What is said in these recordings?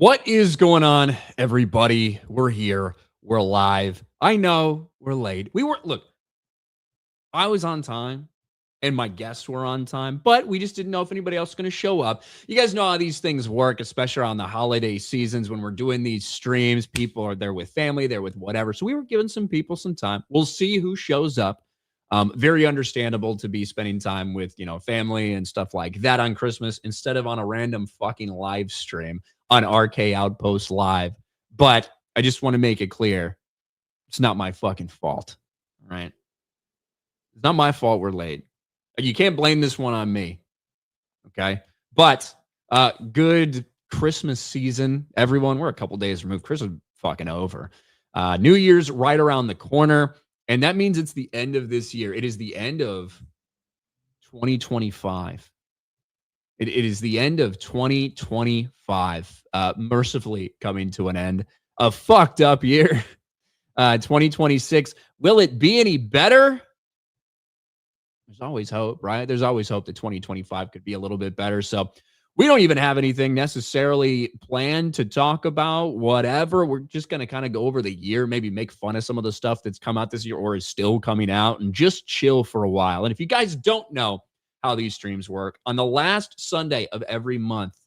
What is going on, everybody? We're here. We're live. I know we're late. Look, I was on time and my guests were on time, but we just didn't know if anybody else was going to show up. You guys know how these things work, especially around the holiday seasons when we're doing these streams. People are there with family, they're with whatever. So we were giving some people some time. We'll see who shows up. Very understandable to be spending time with, family and stuff like that on Christmas instead of on a random fucking live stream on RK Outpost Live. But I just want to make it clear, it's not my fucking fault, right? It's not my fault we're late. You can't blame this one on me, okay? But good Christmas season, everyone. We're a couple days removed. Christmas is fucking over. New Year's right around the corner, and that means it's the end of this year. It is the end of 2025. It is the end of 2025, mercifully coming to an end. A fucked up year. 2026. Will it be any better? There's always hope, right? There's always hope that 2025 could be a little bit better. So we don't even have anything necessarily planned to talk about, whatever. We're just going to kind of go over the year, maybe make fun of some of the stuff that's come out this year or is still coming out, and just chill for a while. And if you guys don't know how these streams work, on the last Sunday of every month,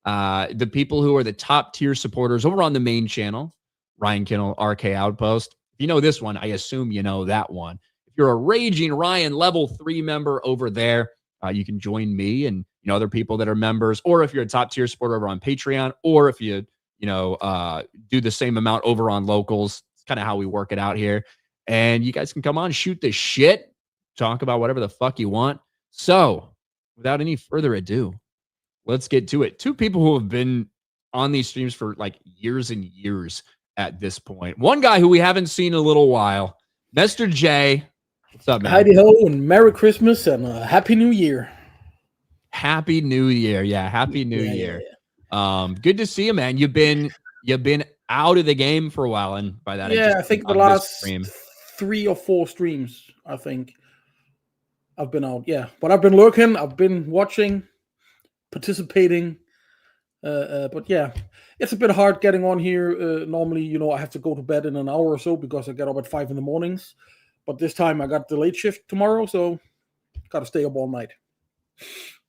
the people who are the top tier supporters over on the main channel, Ryan Kinel, RK Outpost. If you know this one, I assume you know that one. If you're a Raging Ryan level 3 member over there, you can join me and other people that are members, or if you're a top tier supporter over on Patreon, or if you do the same amount over on Locals. It's kind of how we work it out here. And you guys can come on, shoot the shit, talk about whatever the fuck you want. So without any further ado, let's get to it. Two people who have been on these streams for like years and years at this point. One guy who we haven't seen in a little while, Mr. J. What's up, man? Heidi ho, and Merry Christmas and Happy New Year. Happy New Year. Yeah, Happy New Year. Yeah. Good to see you, man. You've been out of the game for a while, and by that I think the last 3 or 4 streams, I think I've been out. Yeah, but I've been lurking, I've been watching, participating. But yeah, it's a bit hard getting on here. Normally, I have to go to bed in an hour or so because I get up at 5 in the mornings. But this time I got the late shift tomorrow, so got to stay up all night.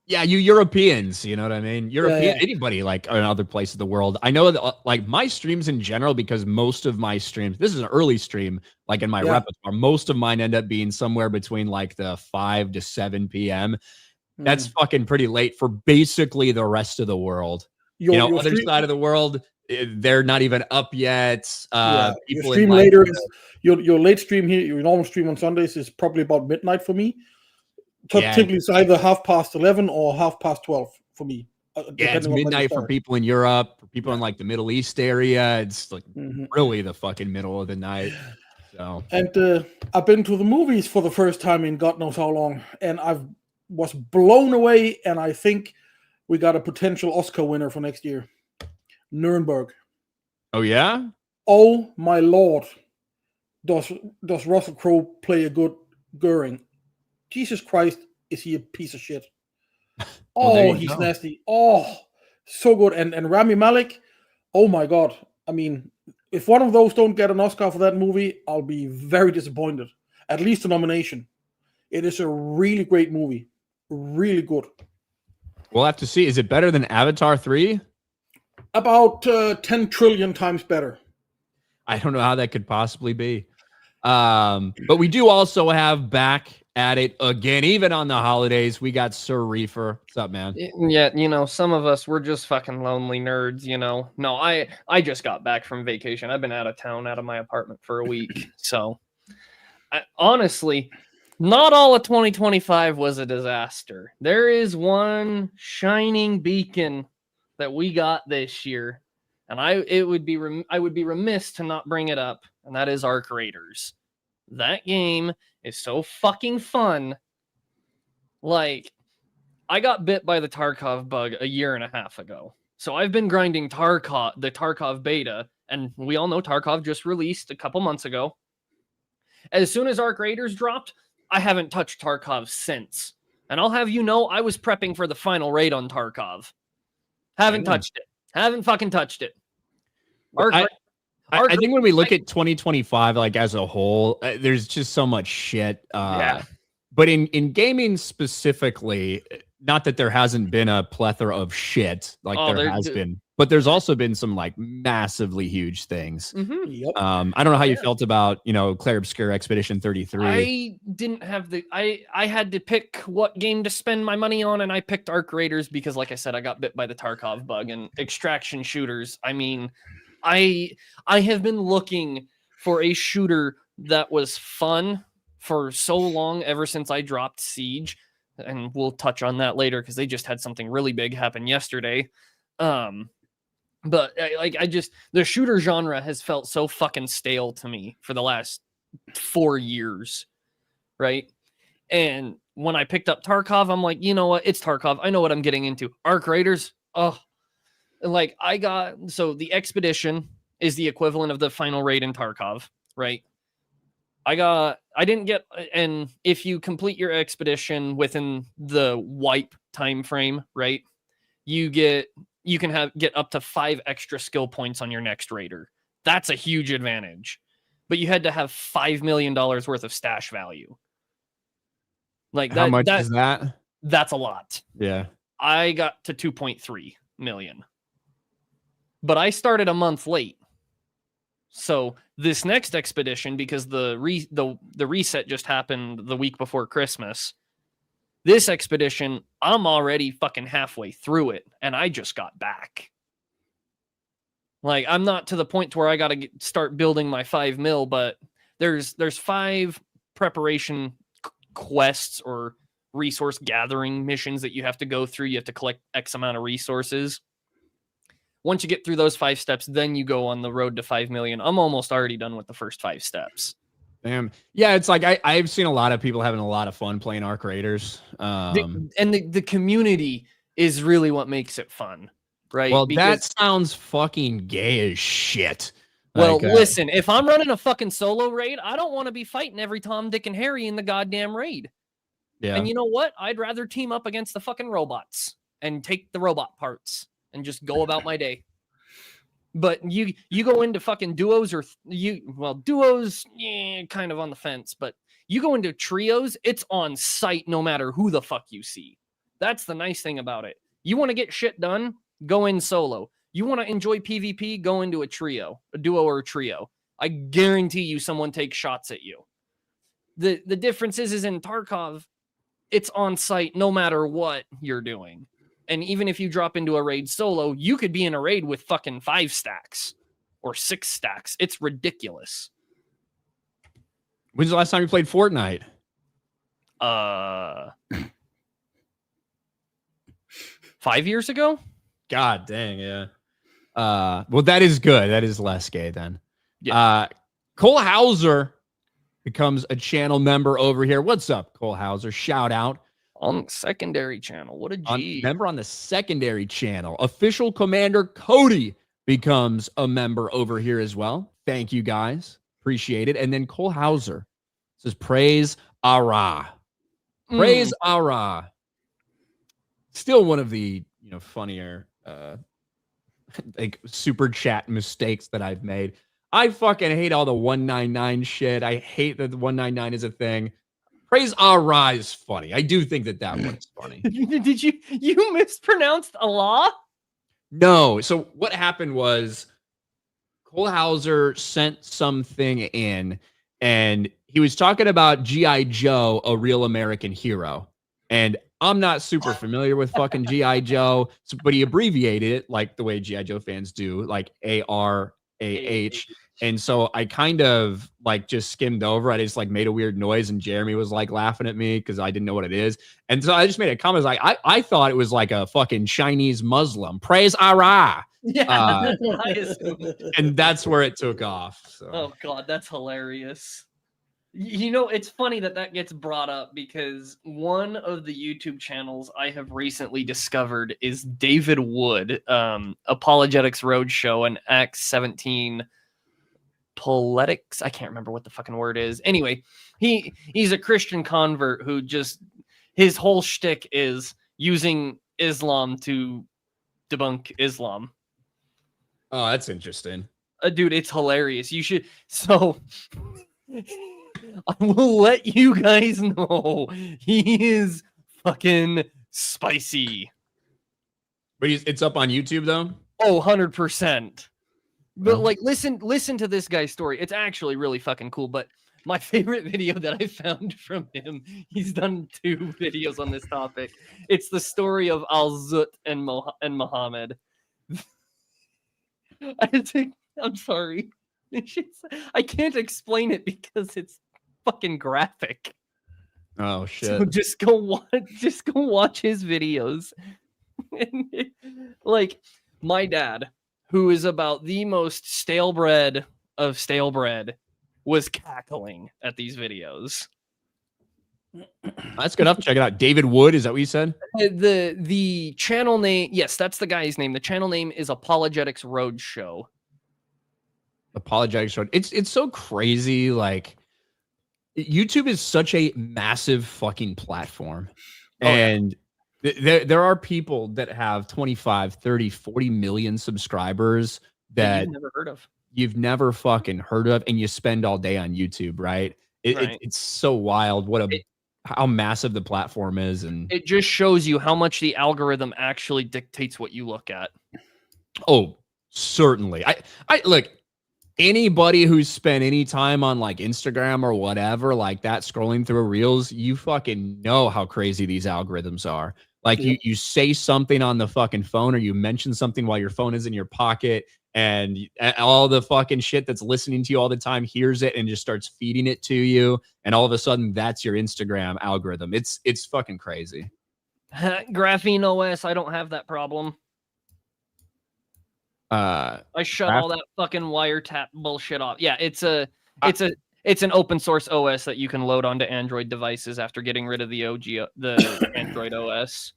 Yeah, you Europeans, you know what I mean? Anybody like in other places of the world. I know that like my streams in general, because most of my streams, this is an early stream, like in my repertoire, most of mine end up being somewhere between like the 5 to 7 p.m. That's fucking pretty late for basically the rest of the world. Your other side of the world, they're not even up yet. Your stream later is your late stream here. Your normal stream on Sundays is probably about midnight for me. Typically, it's either 11:30 or 12:30 for me. It's midnight for people in Europe, for people in like the Middle East area. It's like really the fucking middle of the night. So, and I've been to the movies for the first time in God knows how long, and I was blown away. And I think we got a potential Oscar winner for next year. Nuremberg. Oh yeah? Oh my lord. Does Russell Crowe play a good Goering? Jesus Christ, is he a piece of shit? Oh, he's nasty. Oh, so good. And Rami Malek, oh my god. I mean, if one of those don't get an Oscar for that movie, I'll be very disappointed. At least a nomination. It is a really great movie. Really good. We'll have to see. Is it better than Avatar 3? About 10 trillion times better. I don't know how that could possibly be. But we do also have back at it again, even on the holidays. We got Sir Reefer. What's up, man? Yeah, some of us, we're just fucking lonely nerds, No, I just got back from vacation. I've been out of town, out of my apartment for a week. So, honestly, not all of 2025 was a disaster. There is one shining beacon that we got this year, and I would be remiss to not bring it up, and that is Arc Raiders. That game is so fucking fun. Like, I got bit by the Tarkov bug a year and a half ago. So I've been grinding the Tarkov beta, and we all know Tarkov just released a couple months ago. As soon as Arc Raiders dropped, I haven't touched Tarkov since. And I'll have you know, I was prepping for the final raid on Tarkov. Haven't touched it. Haven't fucking touched it. I think when we look at 2025, like as a whole, there's just so much shit. Yeah. But in gaming specifically, not that there hasn't been a plethora of shit like there has been, but there's also been some like massively huge things. Yep. I don't know how you felt about, Claire Obscure Expedition 33. I didn't have I had to pick what game to spend my money on, and I picked Arc Raiders because, like I said, I got bit by the Tarkov bug, and extraction shooters. I mean, I have been looking for a shooter that was fun for so long, ever since I dropped Siege, and we'll touch on that later because they just had something really big happen yesterday. But the shooter genre has felt so fucking stale to me for the last 4 years, right? And when I picked up Tarkov, I'm like, you know what? It's Tarkov. I know what I'm getting into. Arc Raiders, like so the Expedition is the equivalent of the final raid in Tarkov, right? I didn't get, and if you complete your expedition within the wipe time frame, right, you can get up to 5 extra skill points on your next raider. That's a huge advantage. But you had to have $5 million worth of stash value. Like that, how much is that? That's a lot. Yeah. I got to 2.3 million. But I started a month late. So this next expedition, because the reset just happened the week before Christmas, this expedition, I'm already fucking halfway through it, and I just got back. Like, I'm not to the point to where I got to start building my 5 mil, but there's 5 preparation quests or resource gathering missions that you have to go through. You have to collect X amount of resources. Once you get through those 5 steps, then you go on the road to 5 million. I'm almost already done with the first 5 steps. Damn. Yeah, it's like I've seen a lot of people having a lot of fun playing Arc Raiders. The community is really what makes it fun, right? Well, that sounds fucking gay as shit. Well, listen, if I'm running a fucking solo raid, I don't want to be fighting every Tom, Dick, and Harry in the goddamn raid. Yeah. And you know what? I'd rather team up against the fucking robots and take the robot parts and just go about my day. But you go into fucking duos duos, kind of on the fence, but you go into trios, it's on site no matter who the fuck you see. That's the nice thing about it. You want to get shit done, go in solo. You want to enjoy PvP, go into a duo or a trio. I guarantee you someone takes shots at you. The difference is in Tarkov, it's on site no matter what you're doing. And even if you drop into a raid solo, you could be in a raid with fucking 5 stacks or 6 stacks. It's ridiculous. When's the last time you played Fortnite? 5 years ago? God dang, yeah. Well, that is good. That is less gay then. Yeah. Cole Hauser becomes a channel member over here. What's up, Cole Hauser? Shout out. On the secondary channel. What a G. Member on the secondary channel. Official Commander Cody becomes a member over here as well. Thank you, guys. Appreciate it. And then Cole Hauser says, praise Ara. Praise Ara. Still one of the funnier like super chat mistakes that I've made. I fucking hate all the 199 shit. I hate that the 199 is a thing. Praise Ara is funny. I do think that one's funny. Did you mispronounced Allah? No. So what happened was Cole Hauser sent something in, and he was talking about G.I. Joe, a real American hero. And I'm not super familiar with fucking G.I. Joe, but he abbreviated it like the way G.I. Joe fans do, like ARAH. And so I kind of like just skimmed over. I just like made a weird noise, and Jeremy was like laughing at me because I didn't know what it is. And so I just made a comment like, I thought it was like a fucking Chinese Muslim. Praise Allah. Yeah. And that's where it took off. So. Oh God, that's hilarious. It's funny that gets brought up because one of the YouTube channels I have recently discovered is David Wood, Apologetics Roadshow and Acts 17 Politics. I can't remember what the fucking word is. Anyway, he's a Christian convert who just, his whole shtick is using Islam to debunk Islam. Oh, that's interesting. Dude, it's hilarious. You should. So I will let you guys know he is fucking spicy. But it's up on YouTube though. Oh, 100%. But Well. like, listen to this guy's story. It's actually really fucking cool. But my favorite video that I found from him, he's done 2 videos on this topic. It's the story of Al-Zut and Muhammad. I'm sorry. I can't explain it because it's fucking graphic. Oh shit! So just go watch his videos. Like my dad, who is about the most stale bread of stale bread, was cackling at these videos. That's good enough. Check it out. David Wood, is that what you said? The channel name, yes, that's the guy's name. The channel name is Apologetics Roadshow. Apologetics Road. It's so crazy. Like YouTube is such a massive fucking platform. And there are people that have 25, 30, 40 million subscribers that you've never heard of. You've never fucking heard of, and you spend all day on YouTube, right? It's so wild how massive the platform is, and it just shows you how much the algorithm actually dictates what you look at. Oh, certainly. I look, anybody who's spent any time on like Instagram or whatever like that scrolling through reels, you fucking know how crazy these algorithms are. Like you say something on the fucking phone, or you mention something while your phone is in your pocket, and all the fucking shit that's listening to you all the time hears it and just starts feeding it to you, and all of a sudden that's your Instagram algorithm. It's fucking crazy. Graphene OS, I don't have that problem. I shut all that fucking wiretap bullshit off. Yeah, it's an open source OS that you can load onto Android devices after getting rid of the Android OS.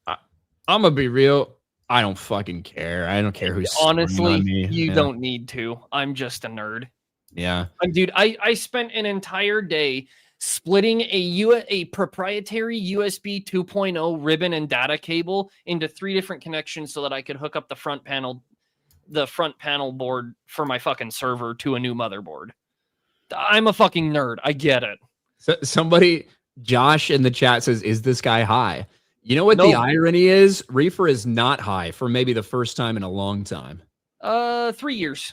I'm gonna be real. I don't fucking care. I don't care who's honestly. On me. You don't need to. I'm just a nerd. Yeah, dude. I spent an entire day splitting a proprietary USB 2.0 ribbon and data cable into 3 different connections so that I could hook up the front panel board for my fucking server to a new motherboard. I'm a fucking nerd. I get it. So somebody, Josh in the chat says, "Is this guy high?" You know what the irony is? Reefer is not high for maybe the first time in a long time. 3 years.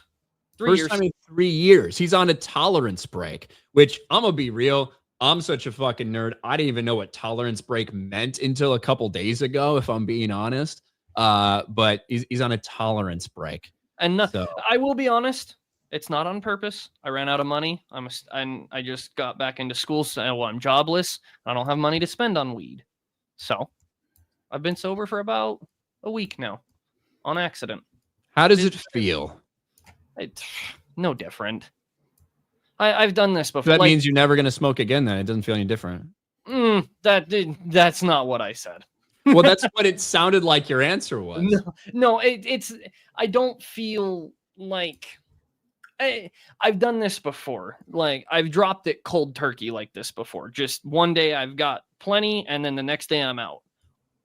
First time in 3 years. He's on a tolerance break, which I'm gonna be real. I'm such a fucking nerd. I didn't even know what tolerance break meant until a couple days ago, if I'm being honest. But he's on a tolerance break. And I will be honest, it's not on purpose. I ran out of money. I just got back into school, so I'm jobless. I don't have money to spend on weed. So I've been sober for about a week now, on accident. How does it feel? It's no different. I've done this before. So that means you're never going to smoke again then. It doesn't feel any different. That's not what I said. Well, that's what it sounded like your answer was. No, it's I don't feel like I've done this before. Like I've dropped it cold turkey like this before. Just one day I've got plenty, and then the next day I'm out.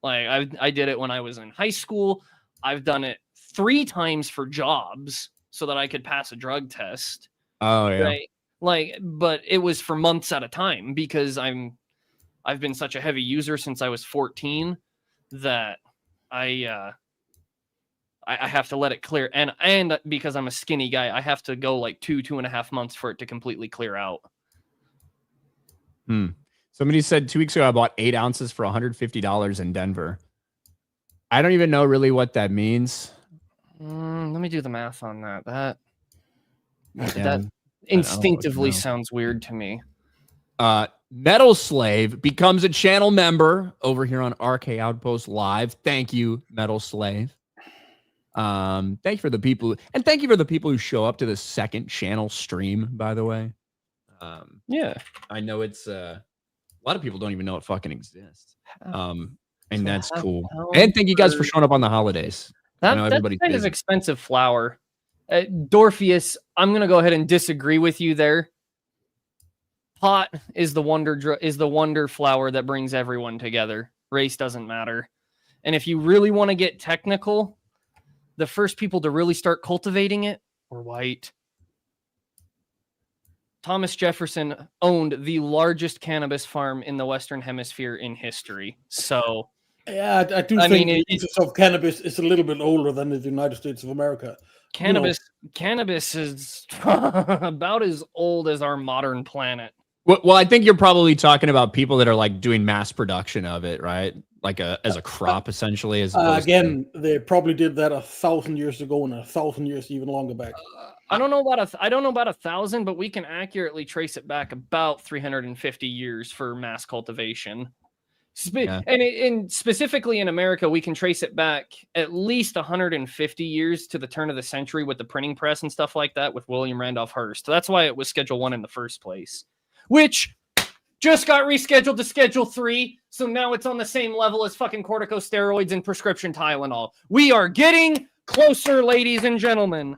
Like I did it when I was in high school. I've done it 3 times for jobs so that I could pass a drug test. Oh yeah. Right? Like, but it was for months at a time because I've been such a heavy user since I was 14 that I have to let it clear, and because I'm a skinny guy, I have to go like 2.5 months for it to completely clear out. Somebody said 2 weeks ago I bought 8 ounces for $150 in Denver. I don't even know really what that means. Let me do the math on that. That instinctively sounds weird to me. Metal Slave becomes a channel member over here on RK Outpost Live. Thank you, Metal Slave. Thank you for the people, and thank you for the people who show up to the second channel stream, by the way. Yeah, I know it's a lot of people don't even know it fucking exists. And that's cool. And thank you guys for showing up on the holidays. That's kind of expensive flour. Dorpheus, I'm going to go ahead and disagree with you there. Pot is the wonder flower that brings everyone together. Race doesn't matter. And if you really want to get technical, the first people to really start cultivating it were white. Thomas Jefferson owned the largest cannabis farm in the Western Hemisphere in history. So, yeah, I think the use of cannabis is a little bit older than the United States of America. Cannabis is about as old as our modern planet. Well, I think you're probably talking about people that are like doing mass production of it, right? Like as a crop, essentially. As they probably did that 1,000 years ago, and 1,000 years even longer back. I don't know about 1,000, but we can accurately trace it back about 350 years for mass cultivation. And specifically in America, we can trace it back at least 150 years to the turn of the century with the printing press and stuff like that with William Randolph Hearst. So that's why it was Schedule 1 in the first place, which just got rescheduled to Schedule 3. So now it's on the same level as fucking corticosteroids and prescription Tylenol. We are getting closer, ladies and gentlemen.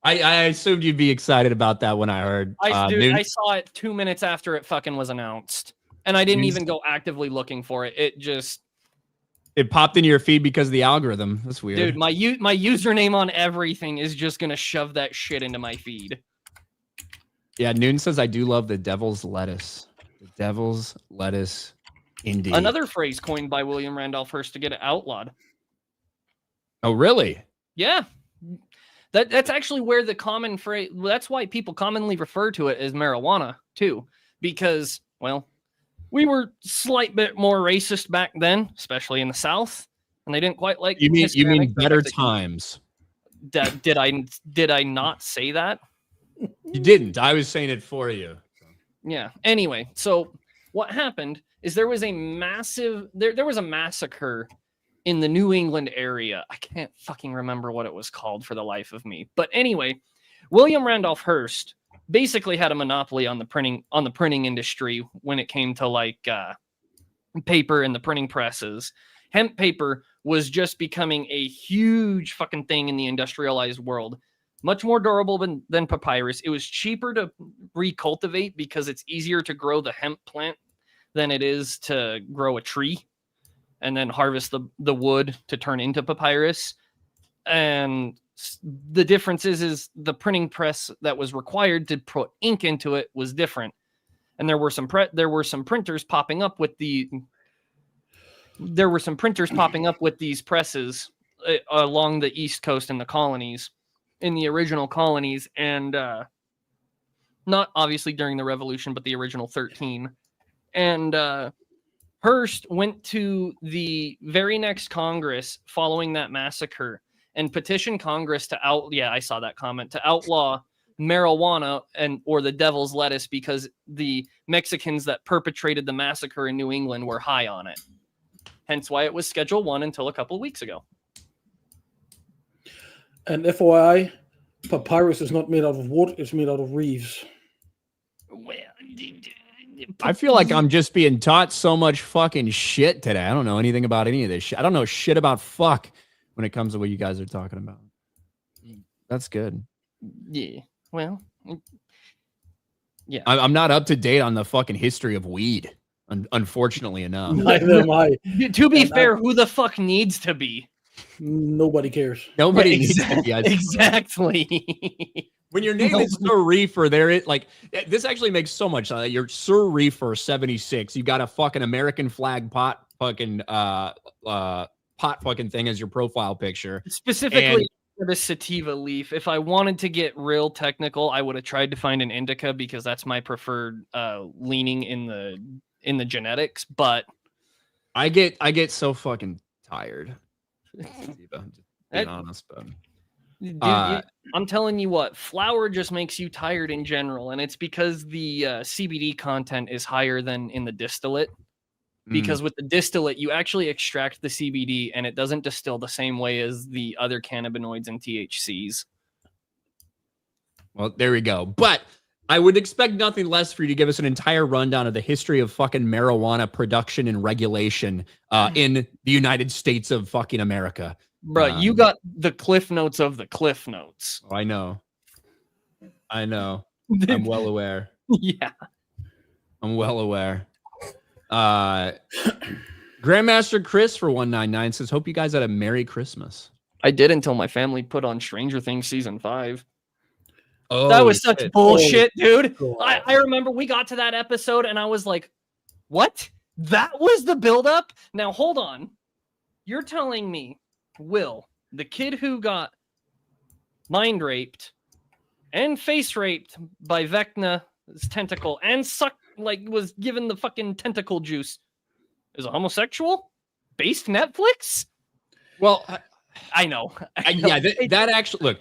I assumed you'd be excited about that when I heard. I saw it 2 minutes after it fucking was announced. And I didn't even go actively looking for it. It popped in your feed because of the algorithm. That's weird. Dude, my username on everything is just going to shove that shit into my feed. Yeah, Noon says, I do love the devil's lettuce. The devil's lettuce, indeed. Another phrase coined by William Randolph Hearst to get it outlawed. Oh, really? Yeah. That's actually where the common phrase, that's why people commonly refer to it as marijuana, too. Because, well, we were slight bit more racist back then, especially in the South, and they didn't quite like. You mean better times? Did I not say that? You didn't. I was saying it for you. Yeah. Anyway, so what happened is there was a massacre in the New England area. I can't fucking remember what it was called for the life of me. But anyway, William Randolph Hearst basically had a monopoly on the printing industry when it came to like paper and the printing presses. Hemp paper was just becoming a huge fucking thing in the industrialized world. Much more durable than papyrus. It was cheaper to recultivate because it's easier to grow the hemp plant than it is to grow a tree and then harvest the wood to turn into papyrus. And the difference is the printing press that was required to put ink into it was different. And there were some printers popping up with these presses along the East Coast and the colonies, in the original colonies, and not obviously during the Revolution, but the original 13. And Hearst went to the very next Congress following that massacre and petitioned Congress to outlaw marijuana or the devil's lettuce because the Mexicans that perpetrated the massacre in New England were high on it. Hence why it was Schedule 1 until a couple of weeks ago. And FYI, papyrus is not made out of wood, it's made out of reeds. Well, I feel like I'm just being taught so much fucking shit today. I don't know anything about any of this shit. I don't know shit about fuck when it comes to what you guys are talking about. That's good. Yeah. Well, yeah. I'm not up to date on the fucking history of weed, unfortunately enough. Neither am I. To be fair, who the fuck needs to be? Nobody cares. Nobody needs to be. Exactly. When your name is Sir Reefer, this actually makes so much sense. You're Sir Reefer 76. You got a fucking American flag pot fucking thing as your profile picture. Specifically for the sativa leaf. If I wanted to get real technical, I would have tried to find an indica because that's my preferred leaning in the genetics. But I get so fucking tired. Just being honest, but dude, I'm telling you what, flour just makes you tired in general, and it's because the CBD content is higher than in the distillate. Because with the distillate, you actually extract the CBD, and it doesn't distill the same way as the other cannabinoids and THCs. Well, there we go. But I would expect nothing less for you to give us an entire rundown of the history of fucking marijuana production and regulation in the United States of fucking America. Bro, you got the cliff notes of the cliff notes. Oh, I know. I'm well aware. Yeah. I'm well aware. Grandmaster Chris for 199 says, hope you guys had a Merry Christmas. I did until my family put on Stranger Things season 5. Oh, That was such bullshit, dude. God. I remember we got to that episode and I was like, what? That was the buildup? Now, hold on. You're telling me Will, the kid who got mind raped and face raped by Vecna's tentacle and was given the fucking tentacle juice, is a homosexual? Based Netflix? Well, I know. yeah, that actually, look,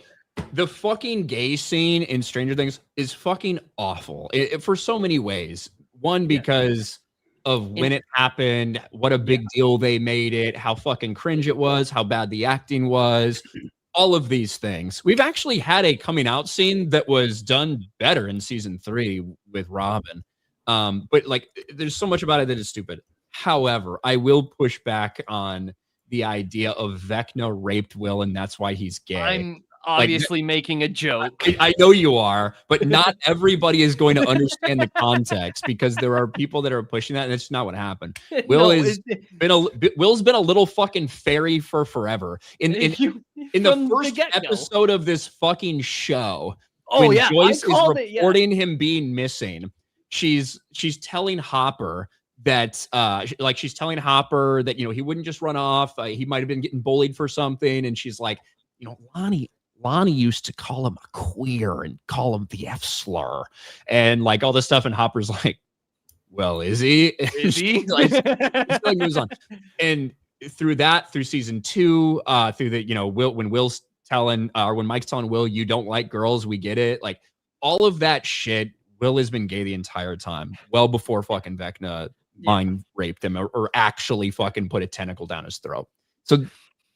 the fucking gay scene in Stranger Things is fucking awful for so many ways. One, because of when it happened, what a big deal they made it, how fucking cringe it was, how bad the acting was, all of these things. We've actually had a coming out scene that was done better in season 3 with Robin. But like, there's so much about it that is stupid. However, I will push back on the idea of Vecna raped Will and that's why he's gay. I'm obviously making a joke. I know you are, but not everybody is going to understand the context because there are people that are pushing that, and it's not what happened. Will's been a little fucking fairy for forever. In the first episode of this fucking show, when Joyce is reporting him being missing, she's telling Hopper that she's telling Hopper that, you know, he wouldn't just run off. He might have been getting bullied for something, and she's like, you know, Lonnie used to call him a queer and call him the F slur and like all this stuff. And Hopper's like, well, is he? Is he? Like moves on. And through season 2, through the, you know, when Will's telling, or when Mike's telling Will, you don't like girls, we get it. Like all of that shit, Will has been gay the entire time, well before fucking Vecna mind raped him or actually fucking put a tentacle down his throat. So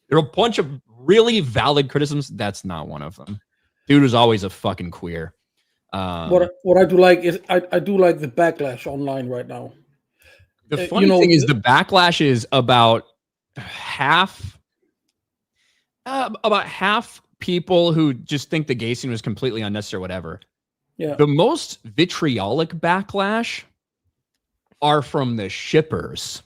there are a bunch of really valid criticisms. That's not one of them. Dude was always a fucking queer. What I do like is I do like the backlash online right now. The funny thing is the backlash is about half people who just think the gay scene was completely unnecessary or whatever. Yeah. The most vitriolic backlash are from the shippers.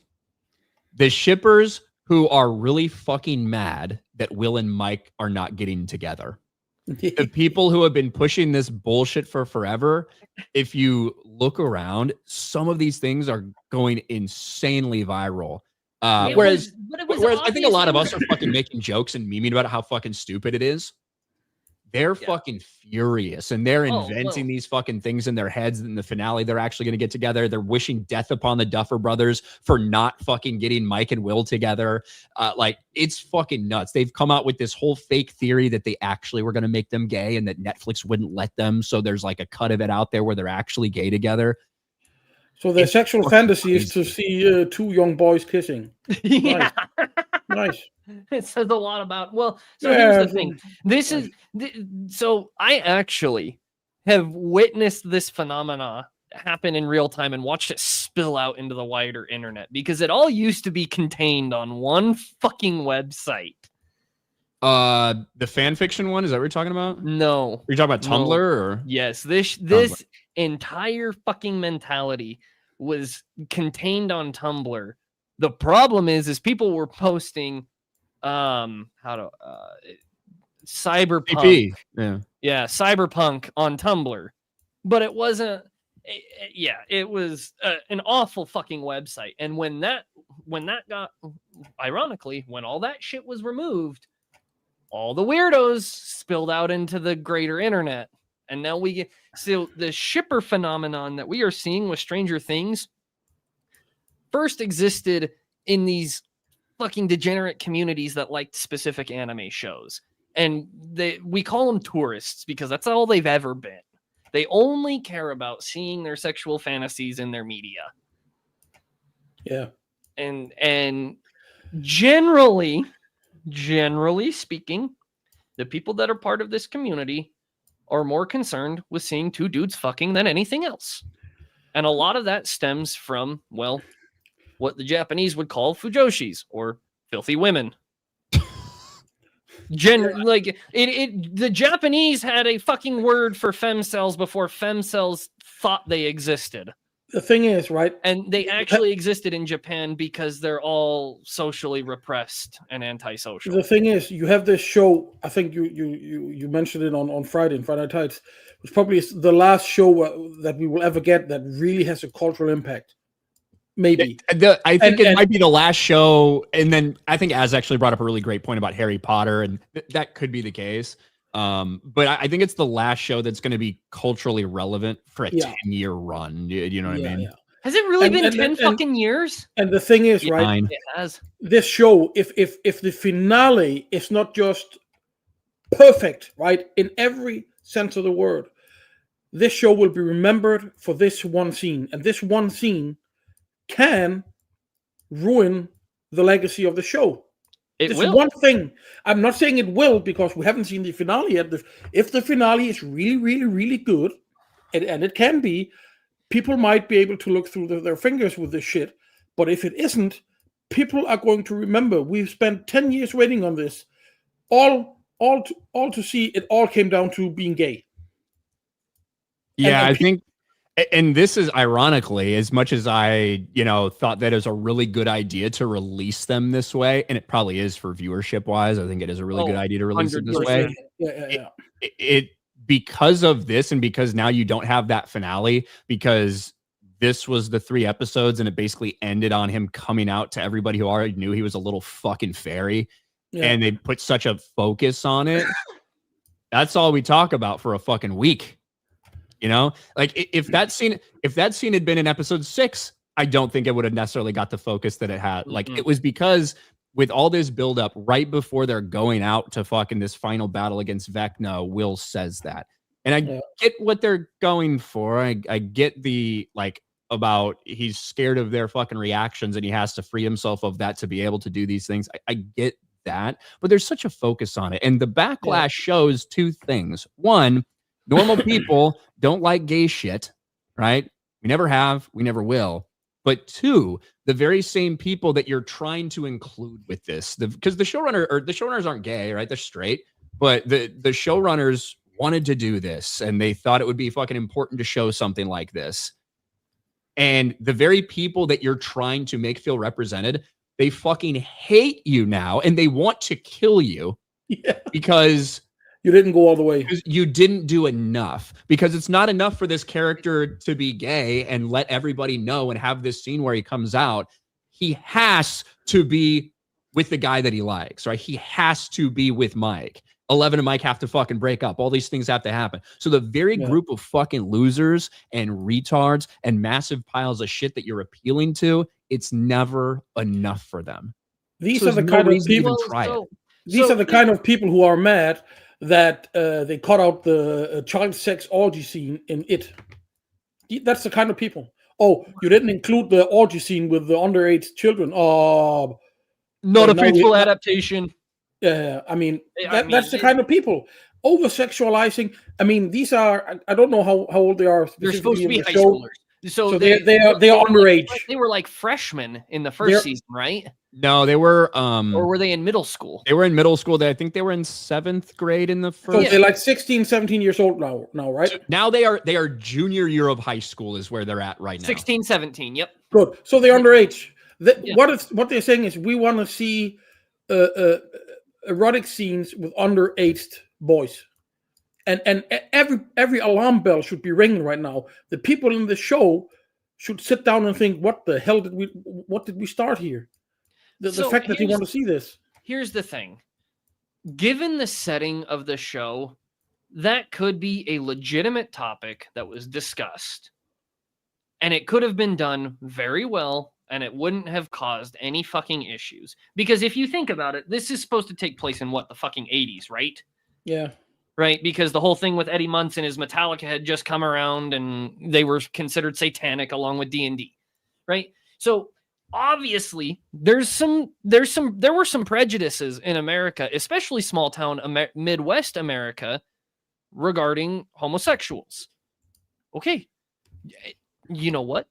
The shippers who are really fucking mad that Will and Mike are not getting together. The people who have been pushing this bullshit for forever, if you look around, some of these things are going insanely viral. Whereas I think a lot of us are fucking making jokes and memeing about how fucking stupid it is. They're fucking furious, and they're inventing these fucking things in their heads. In the finale, they're actually going to get together. They're wishing death upon the Duffer Brothers for not fucking getting Mike and Will together. Like, it's fucking nuts. They've come out with this whole fake theory that they actually were going to make them gay and that Netflix wouldn't let them. So there's like a cut of it out there where they're actually gay together. So their sexual fantasy is to see 2 young boys kissing. Yeah. Nice. It says a lot about, here's the thing. This is, so I actually have witnessed this phenomena happen in real time and watched it spill out into the wider internet because it all used to be contained on one fucking website. The fan fiction one, is that what you're talking about? No. Are you talking about Tumblr or? Yes, this entire fucking mentality was contained on Tumblr. The problem is people were posting cyberpunk. PP. Yeah, cyberpunk on Tumblr. But it wasn't it was an awful fucking website. And when that got, ironically, when all that shit was removed, all the weirdos spilled out into the greater internet. And now we get, so the shipper phenomenon that we are seeing with Stranger Things first existed in these fucking degenerate communities that liked specific anime shows. And we call them tourists because that's all they've ever been. They only care about seeing their sexual fantasies in their media. Yeah. And generally speaking, the people that are part of this community are more concerned with seeing 2 dudes fucking than anything else. And a lot of that stems from, well, what the Japanese would call fujoshis, or filthy women. The Japanese had a fucking word for femcells before femcells thought they existed. The thing is, right? And they actually existed in Japan because they're all socially repressed and antisocial. The thing is, you have this show. I think you mentioned it on Friday in Friday Night Tights. It's probably the last show that we will ever get that really has a cultural impact. Maybe. I think it might be the last show. And then I think Az actually brought up a really great point about Harry Potter, and that could be the case. But I think it's the last show that's going to be culturally relevant for a 10-year run. You know what I mean? Yeah. Has it really been 10 fucking years? And the thing is, right? 9. It has. This show, if the finale is not just perfect, right, in every sense of the word, this show will be remembered for this one scene, and this one scene can ruin the legacy of the show. It will. One thing. I'm not saying it will because we haven't seen the finale yet. If the finale is really, really, really good, and it can be, people might be able to look through their fingers with this shit. But if it isn't, people are going to remember. We've spent 10 years waiting on this, all to see it all came down to being gay. Yeah, I think. And this is ironically, as much as I, thought that it was a really good idea to release them this way, and it probably is for viewership wise. I think it is a really good idea to release it this way. Yeah. It because of this, and because now you don't have that finale, because this was the 3 episodes, and it basically ended on him coming out to everybody who already knew he was a little fucking fairy, and they put such a focus on it. That's all we talk about for a fucking week. Like if that scene had been in episode 6, I don't think it would have necessarily got the focus that it had. Like it was because with all this buildup right before they're going out to fucking this final battle against Vecna, Will says that. And I get what they're going for. I get the about he's scared of their fucking reactions and he has to free himself of that to be able to do these things. I get that, but there's such a focus on it. And the backlash shows 2 things. One, normal people don't like gay shit, right? We never have, we never will. But 2, the very same people that you're trying to include with this, because the showrunners aren't gay, right? They're straight, but the showrunners wanted to do this, and they thought it would be fucking important to show something like this. And the very people that you're trying to make feel represented, they fucking hate you now, and they want to kill you because you didn't go all the way. You didn't do enough, because it's not enough for this character to be gay and let everybody know and have this scene where he comes out. He has to be with the guy that he likes, right? He has to be with Mike. 11 and Mike have to fucking break up. All these things have to happen. So the very group of fucking losers and retards and massive piles of shit that you're appealing to, it's never enough for them. These are the kind of people. These are the kind of people who are mad that they cut out the child sex orgy scene in It. That's the kind of people. Oh, you didn't include the orgy scene with the underage children. Oh, not a faithful adaptation. Yeah, I mean, that's the kind of people. Over-sexualizing. I mean, these are, I don't know how old they are. They're supposed to be high schoolers. So they are underage. They were like freshmen in the first season, right? No, they were or were they in middle school? They were in middle school. I think they were in 7th grade in the first. So they're like 16, 17 years old now, right? So now they are junior year of high school is where they're at right now. 16, 17, yep. Good. So they're underage. What they're saying is we want to see erotic scenes with underaged boys. And every alarm bell should be ringing right now. The people in the show should sit down and think, what the hell did we start here? The fact that they want to see this. Here's the thing. Given the setting of the show, that could be a legitimate topic that was discussed. And it could have been done very well, and it wouldn't have caused any fucking issues. Because if you think about it, this is supposed to take place in the fucking 80s, right? Yeah. Right? Because the whole thing with Eddie Munson is Metallica had just come around and they were considered satanic along with D&D. Right? So obviously there were some prejudices in America, especially small town Midwest America, regarding homosexuals. Okay. You know what?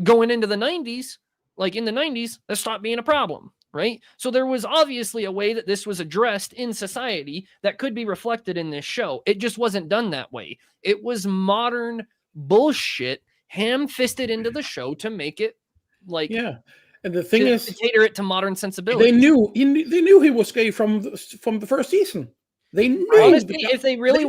Going into the 90s, in the 90s, that stopped being a problem. Right? So there was obviously a way that this was addressed in society that could be reflected in this show. It just wasn't done that way. It was modern bullshit ham-fisted into the show to make it like And the thing is, to cater it to modern sensibility. they knew he was gay from the first season. They knew. Honestly, if they really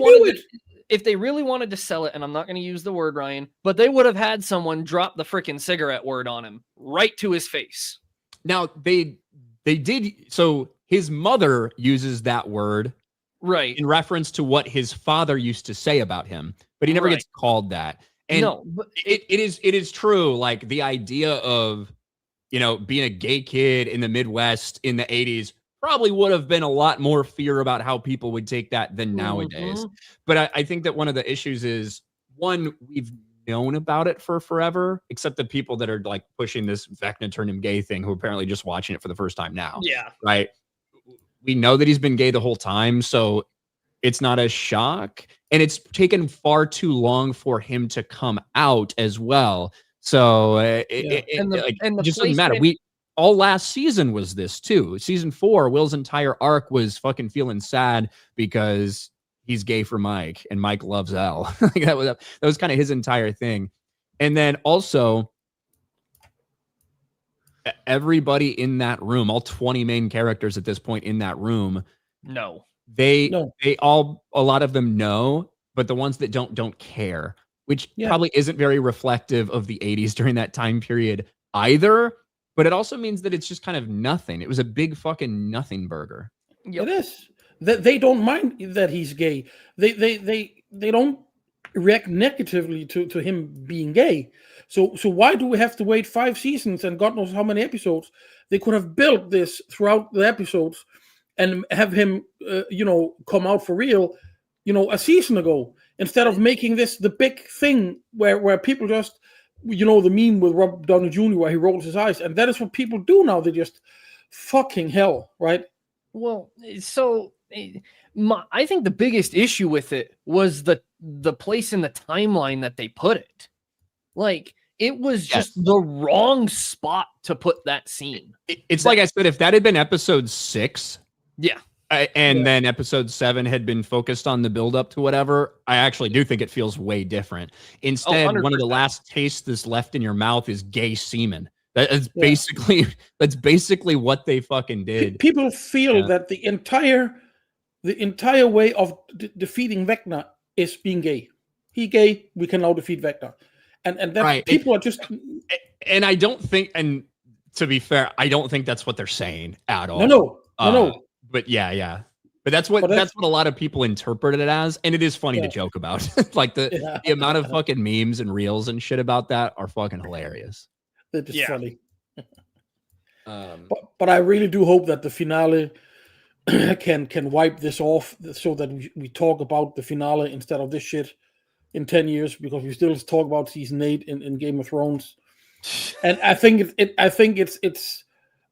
wanted to sell it, and I'm not going to use the word, Ryan, but they would have had someone drop the freaking cigarette word on him right to his face. Now they did. So his mother uses that word right in reference to what his father used to say about him, but he never gets called that. And no, but it is true. Like the idea of, being a gay kid in the Midwest in the 80s probably would have been a lot more fear about how people would take that than nowadays. But I think that one of the issues is, one, we've known about it for forever, except the people that are like pushing this Vecna turned him gay thing, who are apparently just watching it for the first time now. Yeah. Right. We know that he's been gay the whole time, so it's not a shock. And it's taken far too long for him to come out as well. So it just doesn't matter. All last season was this too. Season 4, Will's entire arc was fucking feeling sad because he's gay for Mike, and Mike loves Elle. that was kind of his entire thing. And then also, everybody in that room, all 20 main characters at this point in that room, a lot of them know, but the ones that don't care, which probably isn't very reflective of the 80s during that time period either. But it also means that it's just kind of nothing. It was a big fucking nothing burger. It is. They don't mind that he's gay. They don't react negatively to him being gay. So why do we have to wait 5 seasons and God knows how many episodes? They could have built this throughout the episodes and have him, come out for real, a season ago, instead of making this the big thing where people just, the meme with Robert Downey Jr. where he rolls his eyes, and that is what people do now. They just fucking hell, right? Well, so I think the biggest issue with it was the place in the timeline that they put it. Like, it was just the wrong spot to put that scene. It's like I said, if that had been episode 6, then episode 7 had been focused on the build up to whatever, I actually do think it feels way different. Instead, one of the last tastes that's left in your mouth is gay semen. That's basically what they fucking did. People feel that the entire way of defeating Vecna is being gay. He gay, we can now defeat Vecna. And that people are just, and I don't think, and to be fair, I don't think that's what they're saying at all. No. But but that's what a lot of people interpret it as, and it is funny to joke about. Like the amount of fucking memes and reels and shit about that are fucking hilarious. They're just funny. But I really do hope that the finale can wipe this off, so that we talk about the finale instead of this shit in 10 years, because we still talk about season 8 in Game of Thrones. And I think it's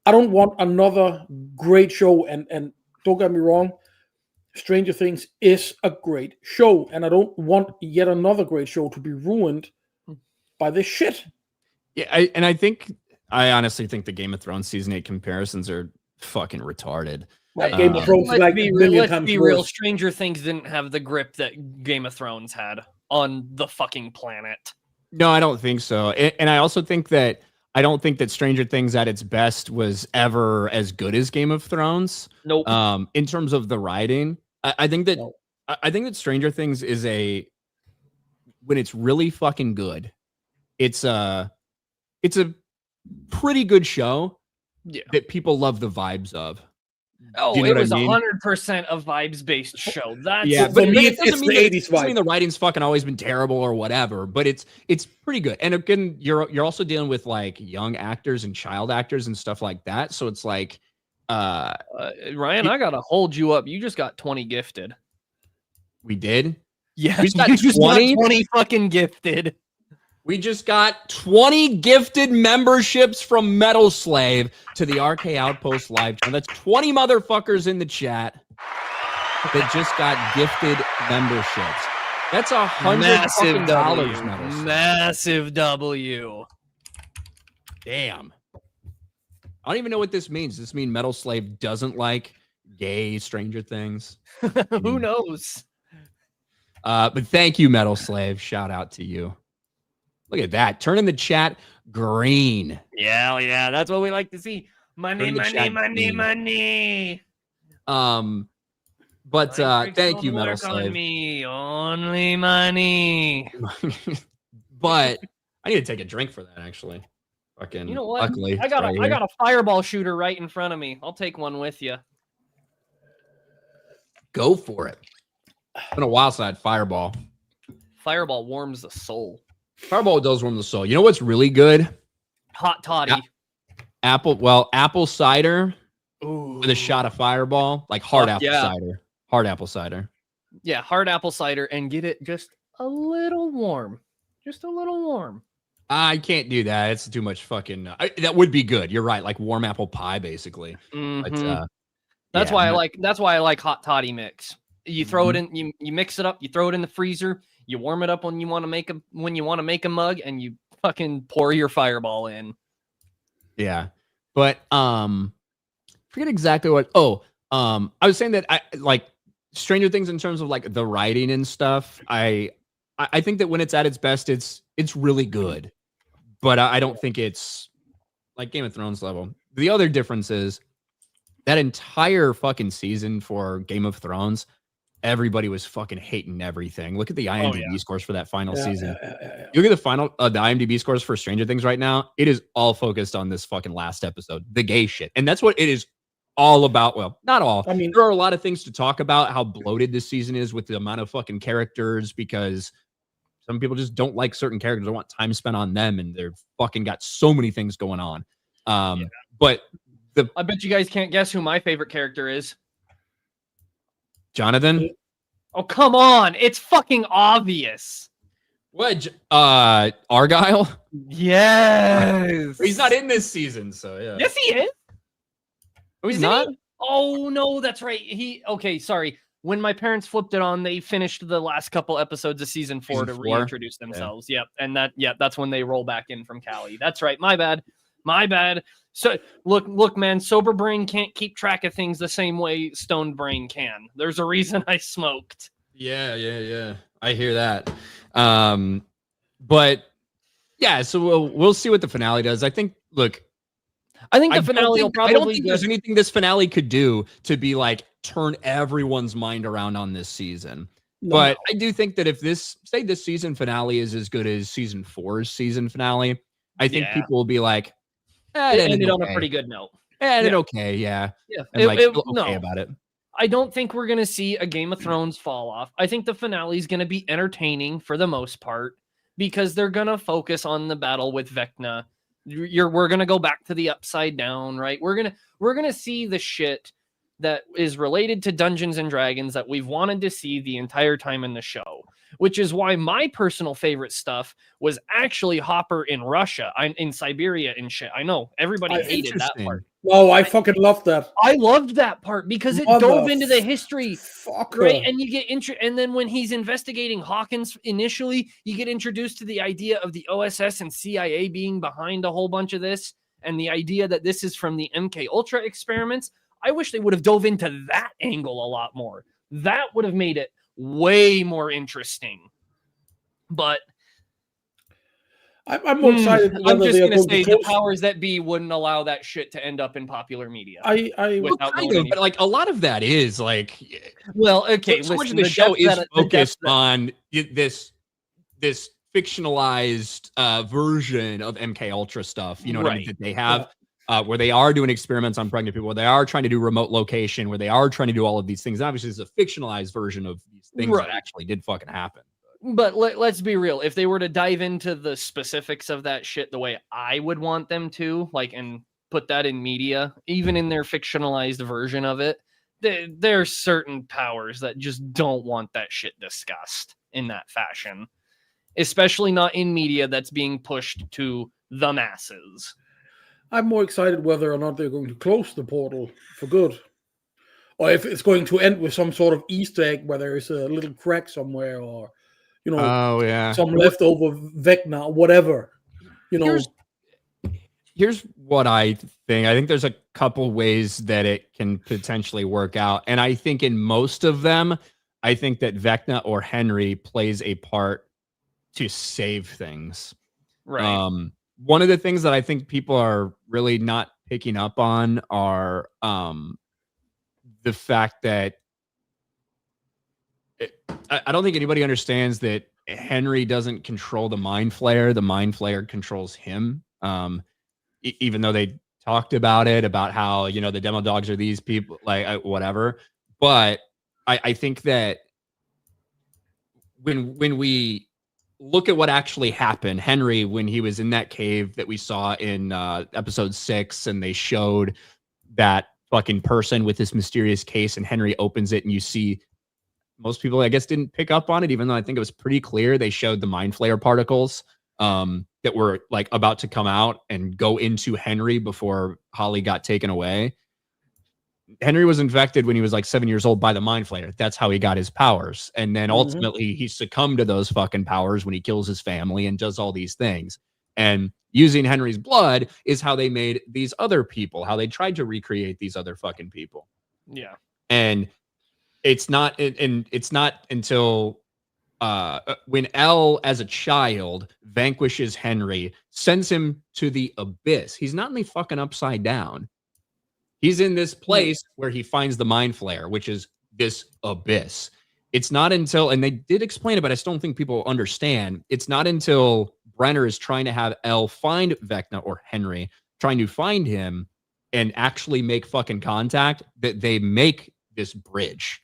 I don't want another great show, and don't get me wrong, Stranger Things is a great show, and I don't want yet another great show to be ruined by this shit. Yeah, I honestly think the Game of Thrones season 8 comparisons are fucking retarded. Game of Thrones, let's be real. Stranger Things didn't have the grip that Game of Thrones had on the fucking planet. No, I don't think so. And I also think that I don't think that Stranger Things at its best was ever as good as Game of Thrones. Nope. In terms of the writing, I think that Stranger Things is when it's really fucking good, it's a pretty good show that people love the vibes of. Oh, it was 100% a vibes-based show. That's but it doesn't mean the 80s vibe. The writing's fucking always been terrible or whatever, but it's pretty good. And again, you're also dealing with like young actors and child actors and stuff like that. So it's like, Ryan, I gotta hold you up. You just got 20 gifted. We did? Yeah, we got 20 fucking gifted. We just got 20 gifted memberships from Metal Slave to the RK Outpost live channel. That's 20 motherfuckers in the chat that just got gifted memberships. That's $100. Massive W. Damn. I don't even know what this means. Does this mean Metal Slave doesn't like gay Stranger Things? Who knows? But thank you, Metal Slave. Shout out to you. Look at that. Turning the chat green. Yeah, that's what we like to see. Money. But thank you, Metal Slave. Me. Only money. But I need to take a drink for that, actually. Fucking, you know what? Luckily, I got a fireball shooter right in front of me. I'll take one with you. Go for it. It's been a while since I had Fireball. Fireball warms the soul. Fireball does warm the soul. You know what's really good? Hot toddy. Apple cider. Ooh. With a shot of Fireball, like hard apple cider. Hard apple cider. Yeah, hard apple cider, and get it just a little warm. Just a little warm. I can't do that. It's too much fucking. That would be good. You're right. Like warm apple pie, basically. But, that's why I like hot toddy mix. You throw it in. You mix it up. You throw it in the freezer. You warm it up when you want to make a mug, and you fucking pour your Fireball in. Yeah, but forget exactly what. I was saying that I like Stranger Things in terms of like the writing and stuff. I think that when it's at its best, it's really good. But I don't think it's like Game of Thrones level. The other difference is that entire fucking season for Game of Thrones, everybody was fucking hating everything. Look at the IMDb scores for that final season. You look at the IMDb scores for Stranger Things right now. It is all focused on this fucking last episode, the gay shit. And that's what it is all about. Well, not all. I mean, there are a lot of things to talk about how bloated this season is with the amount of fucking characters, because some people just don't like certain characters. They want time spent on them, and they're fucking got so many things going on. But I bet you guys can't guess who my favorite character is. Jonathan? Oh, come on. It's fucking obvious. What? Argyle? Yes. He's not in this season, so yeah. Yes, he is. Oh, he's not? Oh, no, that's right. Okay, sorry. When my parents flipped it on, they finished the last couple episodes of season 4 to reintroduce themselves. Yeah. Yep. And that's when they roll back in from Cali. That's right. My bad. So look, man, sober brain can't keep track of things the same way stoned brain can. There's a reason I smoked. Yeah. I hear that. But yeah, so we'll see what the finale does. I think the finale will probably. I don't think there's anything this finale could do to be like turn everyone's mind around on this season. No. But I do think that if this season finale is as good as season 4's season finale, I think people will be like, it ended on a pretty good note. Okay. About it. I don't think we're going to see a Game of Thrones fall off. I think the finale is going to be entertaining for the most part because they're going to focus on the battle with Vecna. We're going to go back to the Upside Down, right? We're going to see the shit that is related to Dungeons and Dragons that we've wanted to see the entire time in the show, which is why my personal favorite stuff was actually Hopper in Russia, in Siberia and shit. I know everybody hated that part. Oh, I fucking loved that. I loved that part because it dove into the history, right? And you get and then when he's investigating Hawkins initially, you get introduced to the idea of the OSS and CIA being behind a whole bunch of this, and the idea that this is from the MK Ultra experiments. I wish they would have dove into that angle a lot more. That would have made it way more interesting. But I'm more excited. I'm just going to say the powers that be wouldn't allow that shit to end up in popular media. But like a lot of that is like, well, okay. So much of the show is focused on this fictionalized version of MK Ultra stuff. You know what I mean? That they have. Where they are doing experiments on pregnant people, where they are trying to do remote location, where they are trying to do all of these things. Obviously, it's a fictionalized version of these things that actually did fucking happen. But let's be real. If they were to dive into the specifics of that shit the way I would want them to, like, and put that in media, even in their fictionalized version of it, there's certain powers that just don't want that shit discussed in that fashion, especially not in media that's being pushed to the masses. I'm more excited whether or not they're going to close the portal for good, or if it's going to end with some sort of Easter egg where there is a little crack somewhere, or some leftover Vecna, or whatever. Here's what I think. I think there's a couple ways that it can potentially work out, and I think in most of them, I think that Vecna or Henry plays a part to save things. Right. One of the things that I think people are really not picking up on are the fact that I don't think anybody understands that Henry doesn't control the Mind Flayer. The Mind Flayer controls him. Even though they talked about it, about how, you know, the demo dogs are these people, like whatever. But I think that when we look at what actually happened, Henry, when he was in that cave that we saw in episode 6, and they showed that fucking person with this mysterious case, and Henry opens it, and you see, most people, I guess, didn't pick up on it, even though I think it was pretty clear. They showed the Mind Flayer particles that were like about to come out and go into Henry before Holly got taken away. Henry was infected when he was like 7 years old by the Mind Flayer. That's how he got his powers. And then ultimately he succumbed to those fucking powers when he kills his family and does all these things. And using Henry's blood is how they made these other people, how they tried to recreate these other fucking people. Yeah. And it's not until when Elle, as a child, vanquishes Henry, sends him to the abyss. He's not in the fucking upside down. He's in this place where he finds the Mind Flayer, which is this abyss. It's not until, and they did explain it, but I still don't think people understand. It's not until Brenner is trying to have Elle find Vecna, or Henry, trying to find him and actually make fucking contact, that they make this bridge.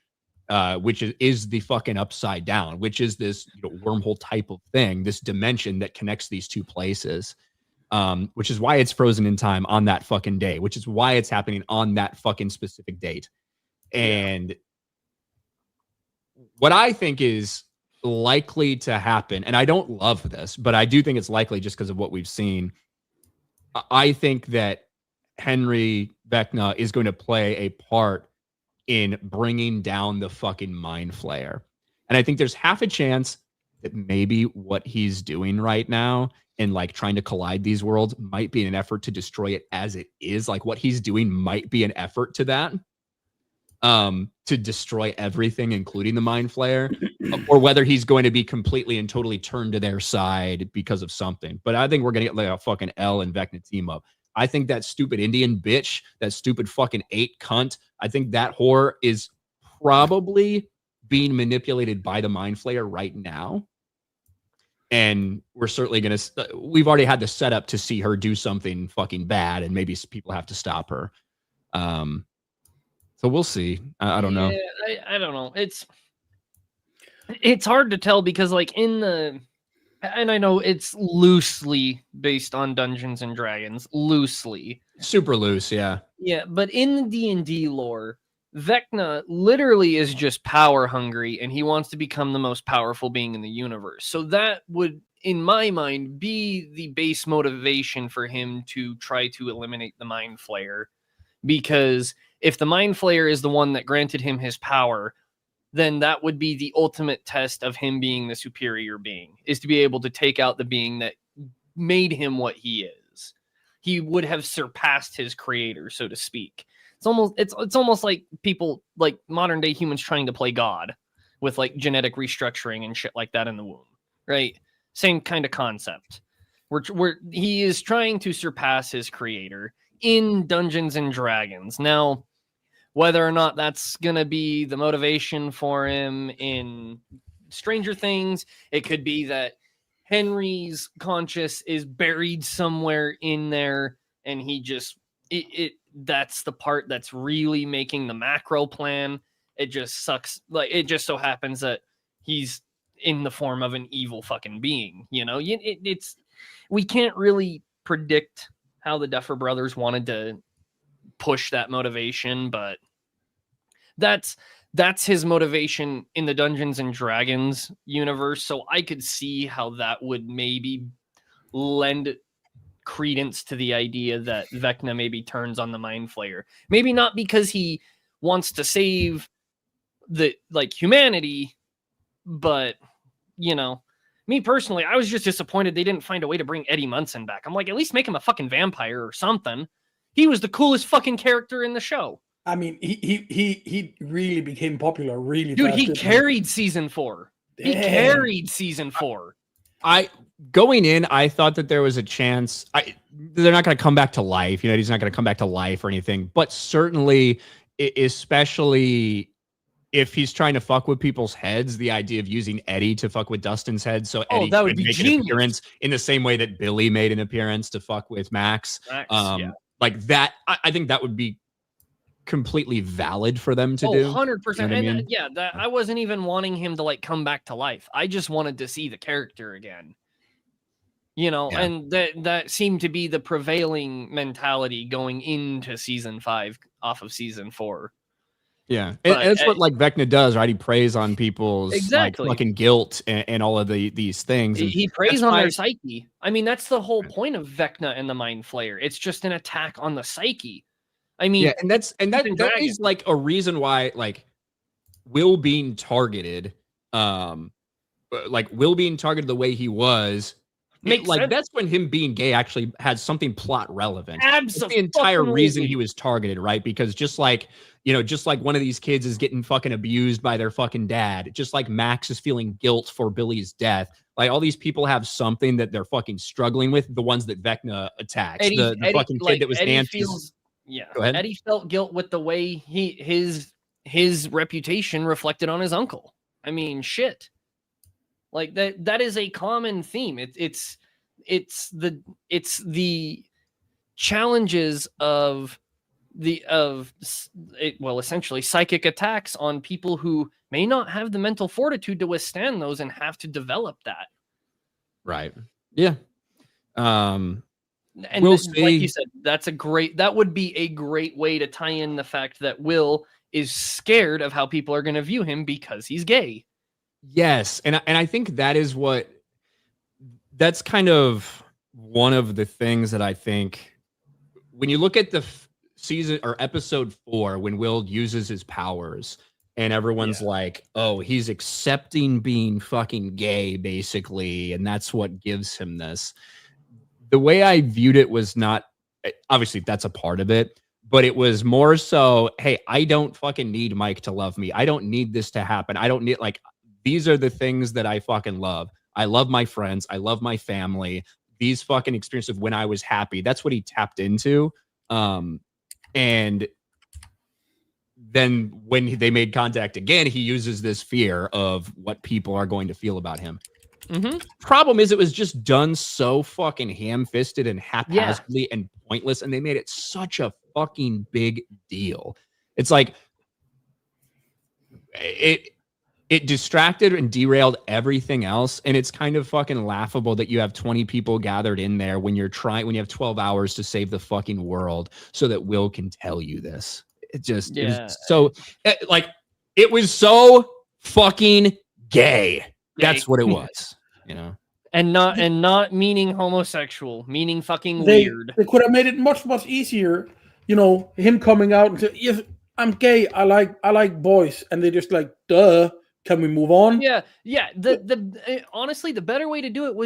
Which is the fucking upside down, which is this, you know, wormhole type of thing, this dimension that connects these two places, which is why it's frozen in time on that fucking day, which is why it's happening on that fucking specific date. And what I think is likely to happen, and I don't love this, but I do think it's likely just because of what we've seen. I think that Henry Vecna is going to play a part in bringing down the fucking Mind Flayer. And I think there's half a chance that maybe what he's doing right now, and like trying to collide these worlds, might be an effort to destroy it as it is. Like what he's doing might be an effort to that, to destroy everything, including the Mind Flayer, or whether he's going to be completely and totally turned to their side because of something. But I think we're going to get like a fucking Elle and Vecna team up. I think that stupid Indian bitch, that stupid fucking 8 cunt, I think that whore is probably being manipulated by the Mind Flayer right now. And we're certainly going to, we've already had the setup to see her do something fucking bad, and maybe people have to stop her. So we'll see. I don't know. I don't know. It's hard to tell because like and I know it's loosely based on Dungeons and Dragons, loosely. Super loose, yeah. Yeah, but in the D&D lore, Vecna literally is just power hungry, and he wants to become the most powerful being in the universe. So that would, in my mind, be the base motivation for him to try to eliminate the Mind Flayer. Because if the Mind Flayer is the one that granted him his power, then that would be the ultimate test of him being the superior being, is to be able to take out the being that made him what he is. He would have surpassed his creator, so to speak. It's almost like people, like modern day humans, trying to play God with like genetic restructuring and shit like that in the womb, right? Same kind of concept. Where he is trying to surpass his creator in Dungeons and Dragons. Now, whether or not that's going to be the motivation for him in Stranger Things, it could be that Henry's conscious is buried somewhere in there, and he just, that's the part that's really making the macro plan. It just sucks. Like, it just so happens that he's in the form of an evil fucking being, you know? We can't really predict how the Duffer Brothers wanted to push that motivation, but that's his motivation in the Dungeons and Dragons universe. So I could see how that would maybe lend credence to the idea that Vecna maybe turns on the Mind Flayer. Maybe not because he wants to save the humanity, but you know, me personally, I was just disappointed they didn't find a way to bring Eddie Munson back. I'm like, at least make him a fucking vampire or something. He was the coolest fucking character in the show. I mean, he really became popular really Dude, fast. he carried season 4. He carried season 4. going in, I thought that there was a chance. They're not going to come back to life. You know, he's not going to come back to life or anything. But certainly, especially if he's trying to fuck with people's heads, the idea of using Eddie to fuck with Dustin's head, so Eddie that would could be make genius. an appearance in the same way that Billy made an appearance to fuck with Max. Like that, I think that would be completely valid for them to do. 100%. You know what I mean? Yeah, I wasn't even wanting him to like come back to life. I just wanted to see the character again. You know, and that seemed to be the prevailing mentality going into season 5 off of season 4. Yeah, and that's what like Vecna does, right? He preys on people's like fucking guilt and all of these things. And he preys on their psyche. I mean, that's the whole point of Vecna and the Mind Flayer. It's just an attack on the psyche. I mean, yeah, and that is like a reason why like Will being targeted, like Will being targeted the way he was. Makes like sense. That's when him being gay actually had something plot relevant. Absolutely. That's the entire reason he was targeted, right? Because just like one of these kids is getting fucking abused by their fucking dad, just like Max is feeling guilt for Billy's death. Like all these people have something that they're fucking struggling with. The ones that Vecna attacks, the fucking kid that was Nancy's. Yeah, go ahead. Eddie felt guilt with the way his reputation reflected on his uncle. I mean, shit. Like that is a common theme. It's the challenges of essentially psychic attacks on people who may not have the mental fortitude to withstand those and have to develop that. Right. Yeah. And we'll see. Like you said, that would be a great way to tie in the fact that Will is scared of how people are going to view him because he's gay. Yes, and I think that's kind of one of the things that I think when you look at the season or episode 4, when Will uses his powers and everyone's like, oh, he's accepting being fucking gay, basically, and that's what gives him this. The way I viewed it was not, obviously that's a part of it, but it was more so, hey, I don't fucking need Mike to love me. I don't need this to happen. I don't need, like, these are the things that I fucking love. I love my friends. I love my family. These fucking experiences of when I was happy. That's what he tapped into. And then when they made contact again, he uses this fear of what people are going to feel about him. Mm-hmm. Problem is, it was just done so fucking ham-fisted and haphazardly and pointless, and they made it such a fucking big deal. It's like it distracted and derailed everything else. And it's kind of fucking laughable that you have 20 people gathered in there when you have 12 hours to save the fucking world so that Will can tell you this. It just, it was so like, it was so fucking gay. That's what it was, you know? And not meaning homosexual, meaning fucking weird. They could have made it much, much easier, you know, him coming out and say, yes, I'm gay. I like boys. And they're just like, duh. Can we move on? Yeah. Honestly, the better way to do it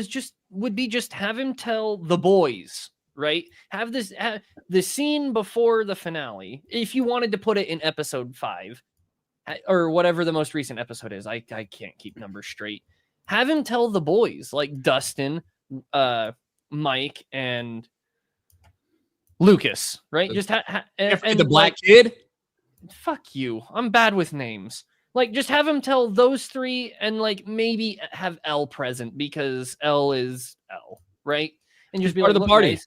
would be just have him tell the boys, right? Have the scene before the finale. If you wanted to put it in episode 5 or whatever the most recent episode is, I can't keep numbers straight. Have him tell the boys, like Dustin, Mike, and Lucas, right? Just and the black kid. Fuck you. I'm bad with names. Like, just have him tell those 3 and, like, maybe have Elle present because Elle is Elle, right? And just be part like, of the party. Guys.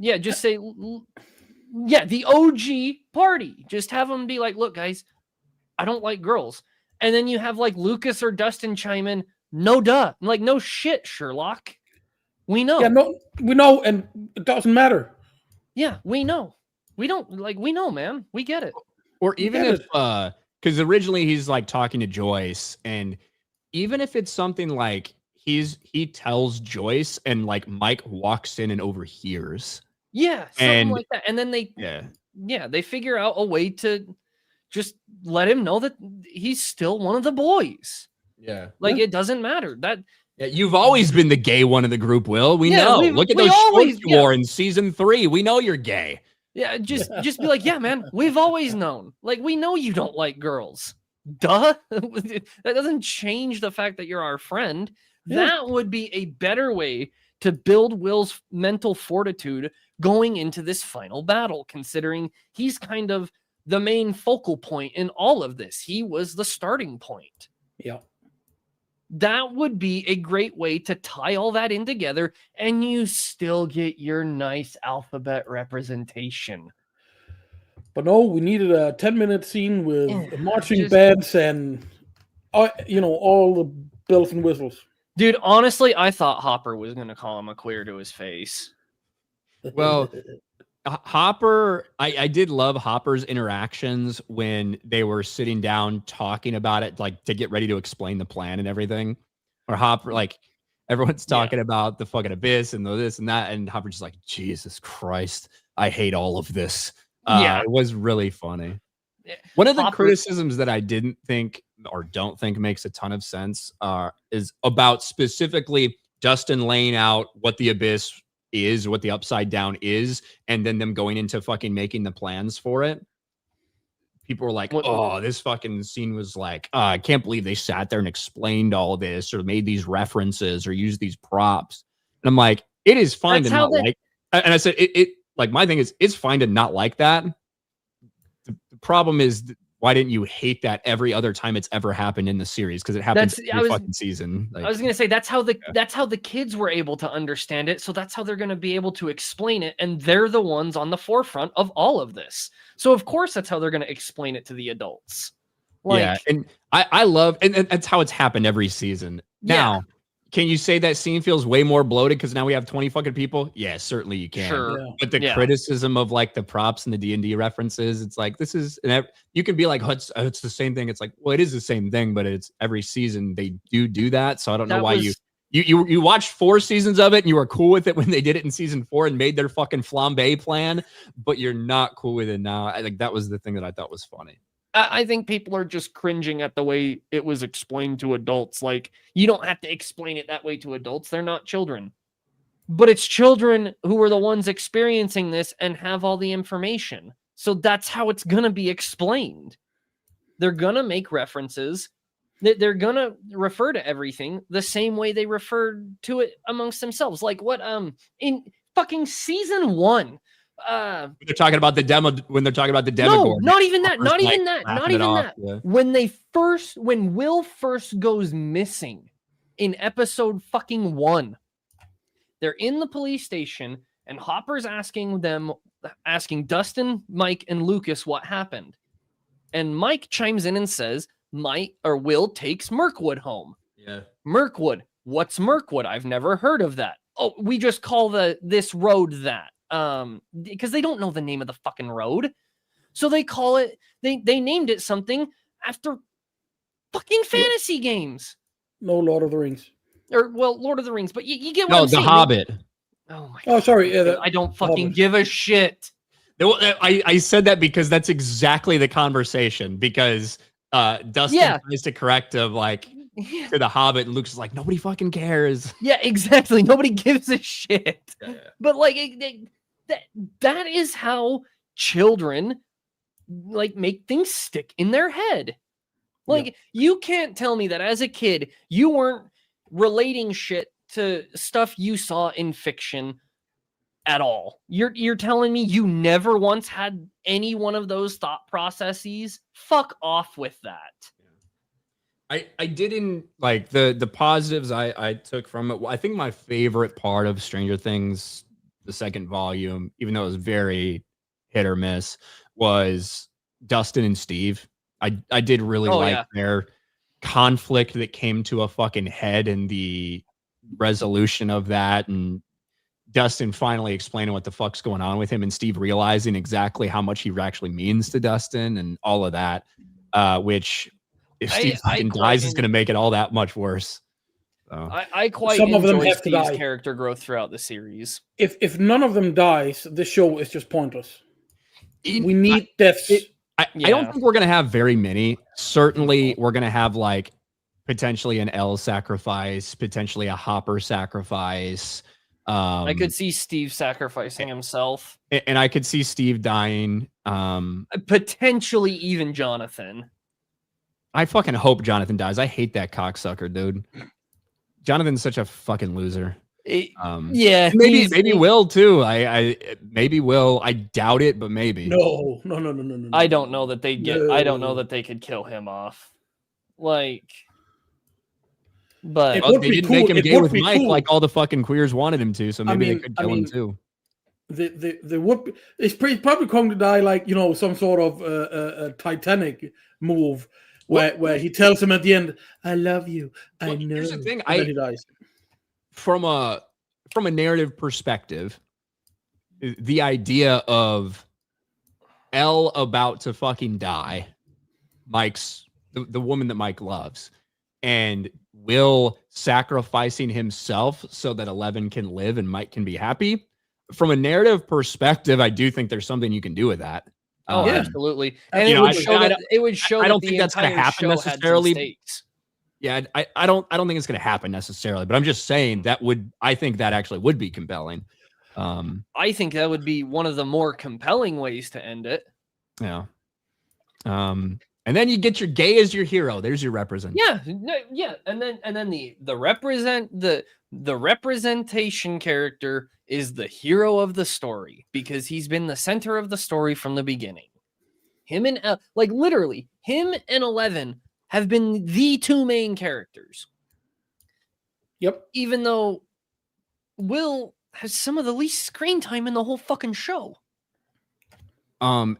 Yeah, just say, the OG party. Just have them be like, look, guys, I don't like girls. And then you have, like, Lucas or Dustin chime in, no duh. I'm like, no shit, Sherlock. We know. Yeah, no, we know, and it doesn't matter. Yeah, we know. We know, man. We get it. Or even if, because originally he's like talking to Joyce, and even if it's something like he tells Joyce and like Mike walks in and overhears. Yeah, something like that. And then they figure out a way to just let him know that he's still one of the boys. Yeah. It doesn't matter. You've always been the gay one of the group, Will. We know. Look at those shorts you wore in season 3. We know you're gay. Yeah, just be like, yeah, man, we've always known. Like, we know you don't like girls. Duh. That doesn't change the fact that you're our friend. That would be a better way to build Will's mental fortitude going into this final battle, considering he's kind of the main focal point in all of this. He was the starting point. Yeah. That would be a great way to tie all that in together, and you still get your nice alphabet representation. But no, we needed a 10-minute scene with marching just- bands and, all the bells and whistles. Dude, honestly, I thought Hopper was going to call him a queer to his face. Well, Hopper, I did love Hopper's interactions when they were sitting down talking about it, like to get ready to explain the plan and everything. Or Hopper, like everyone's talking about the fucking abyss and this and that, and Hopper's just like, Jesus Christ, I hate all of this. It was really funny. One of the criticisms that I didn't think or don't think makes a ton of sense is about specifically Dustin laying out what the abyss is, what the upside down is, and then them going into fucking making the plans for it. People were like, oh, this fucking scene was like, I can't believe they sat there and explained all this or made these references or used these props. And I'm like, it is fine to not like, and I said, it like, my thing is, it's fine to not like that. The problem is, why didn't you hate that every other time it's ever happened in the series? Because it happens every fucking season. Like, I was gonna say that's how the kids were able to understand it, so that's how they're gonna be able to explain it, and they're the ones on the forefront of all of this. So of course that's how they're gonna explain it to the adults. Yeah, and I love, and that's how it's happened every season. Now, can you say that scene feels way more bloated because now we have 20 fucking people? Yeah, certainly you can. Sure. Yeah. But the criticism of like the props and the D&D references, it's like, this is, and you can be like, oh, it's the same thing. It's like, well, it is the same thing, but it's every season they do that. So I don't know why you watched 4 seasons of it and you were cool with it when they did it in season 4 and made their fucking flambe plan, but you're not cool with it now. I think that was the thing that I thought was funny. I think people are just cringing at the way it was explained to adults. Like, you don't have to explain it that way to adults. They're not children. But it's children who are the ones experiencing this and have all the information. So that's how it's going to be explained. They're going to make references. They're going to refer to everything the same way they referred to it amongst themselves. Like what in fucking season 1. When they're talking about the demo, no, not even that. Yeah. When Will first goes missing in episode fucking 1, they're in the police station and Hopper's asking Dustin, Mike, and Lucas what happened. And Mike chimes in and says, Will takes Mirkwood home. Yeah. Mirkwood. What's Mirkwood? I've never heard of that. Oh, we just call this road that. Because they don't know the name of the fucking road. So they call it, they named it something after fucking fantasy games. No Lord of the Rings. Or, well, Lord of the Rings, but you get what I'm The saying. Hobbit. Oh my God. Oh, sorry. Yeah, I don't fucking Hobbit. give a shit. I said that because that's exactly the conversation. Because Dustin tries to correct him, like, to the Hobbit, and Luke's like, nobody fucking cares. Yeah, exactly. Nobody gives a shit. Yeah. But like that is how children like make things stick in their head. Like you can't tell me that as a kid you weren't relating shit to stuff you saw in fiction at all. You're telling me you never once had any one of those thought processes? Fuck off with that. I didn't like the positives I took from it. I think my favorite part of Stranger Things, the second volume, even though it was very hit or miss, was Dustin and Steve. I did really like their conflict that came to a fucking head and the resolution of that, and Dustin finally explaining what the fuck's going on with him and Steve realizing exactly how much he actually means to Dustin and all of that, which if Steve fucking dies is going to make it all that much worse. So. I quite Some of them enjoy have to Steve's die. character growth throughout the series. If none of them dies, this show is just pointless. We need deaths. I don't think we're going to have very many. Certainly, we're going to have like potentially an L sacrifice, potentially a Hopper sacrifice. I could see Steve sacrificing himself. And I could see Steve dying. Potentially even Jonathan. I fucking hope Jonathan dies. I hate that cocksucker, dude. Jonathan's such a fucking loser. Yeah, maybe Will too. I maybe Will. I doubt it, but maybe. No. I don't know that they get. I don't know that they could kill him off. Like, but they didn't make him gay with Mike like all the fucking queers wanted him to. So maybe they could kill him too. They would. It's probably going to die like some sort of Titanic move where he tells him at the end, "I love you." I know. Here's the thing. And then he dies. From a narrative perspective, the idea of Elle about to fucking die, Mike's the woman that Mike loves, and Will sacrificing himself so that 11 can live and Mike can be happy. From a narrative perspective, I do think there's something you can do with that. Oh, absolutely. And it would show that it would show. I don't think that's going to happen necessarily. Yeah, I don't think it's going to happen necessarily, but I'm just saying I think that actually would be compelling. I think that would be one of the more compelling ways to end it. Yeah. And then you get your gay as your hero. There's your representation. Yeah. And then the representation character is the hero of the story because he's been the center of the story from the beginning. Him and literally him and 11 have been the two main characters. Yep. Even though Will has some of the least screen time in the whole fucking show. In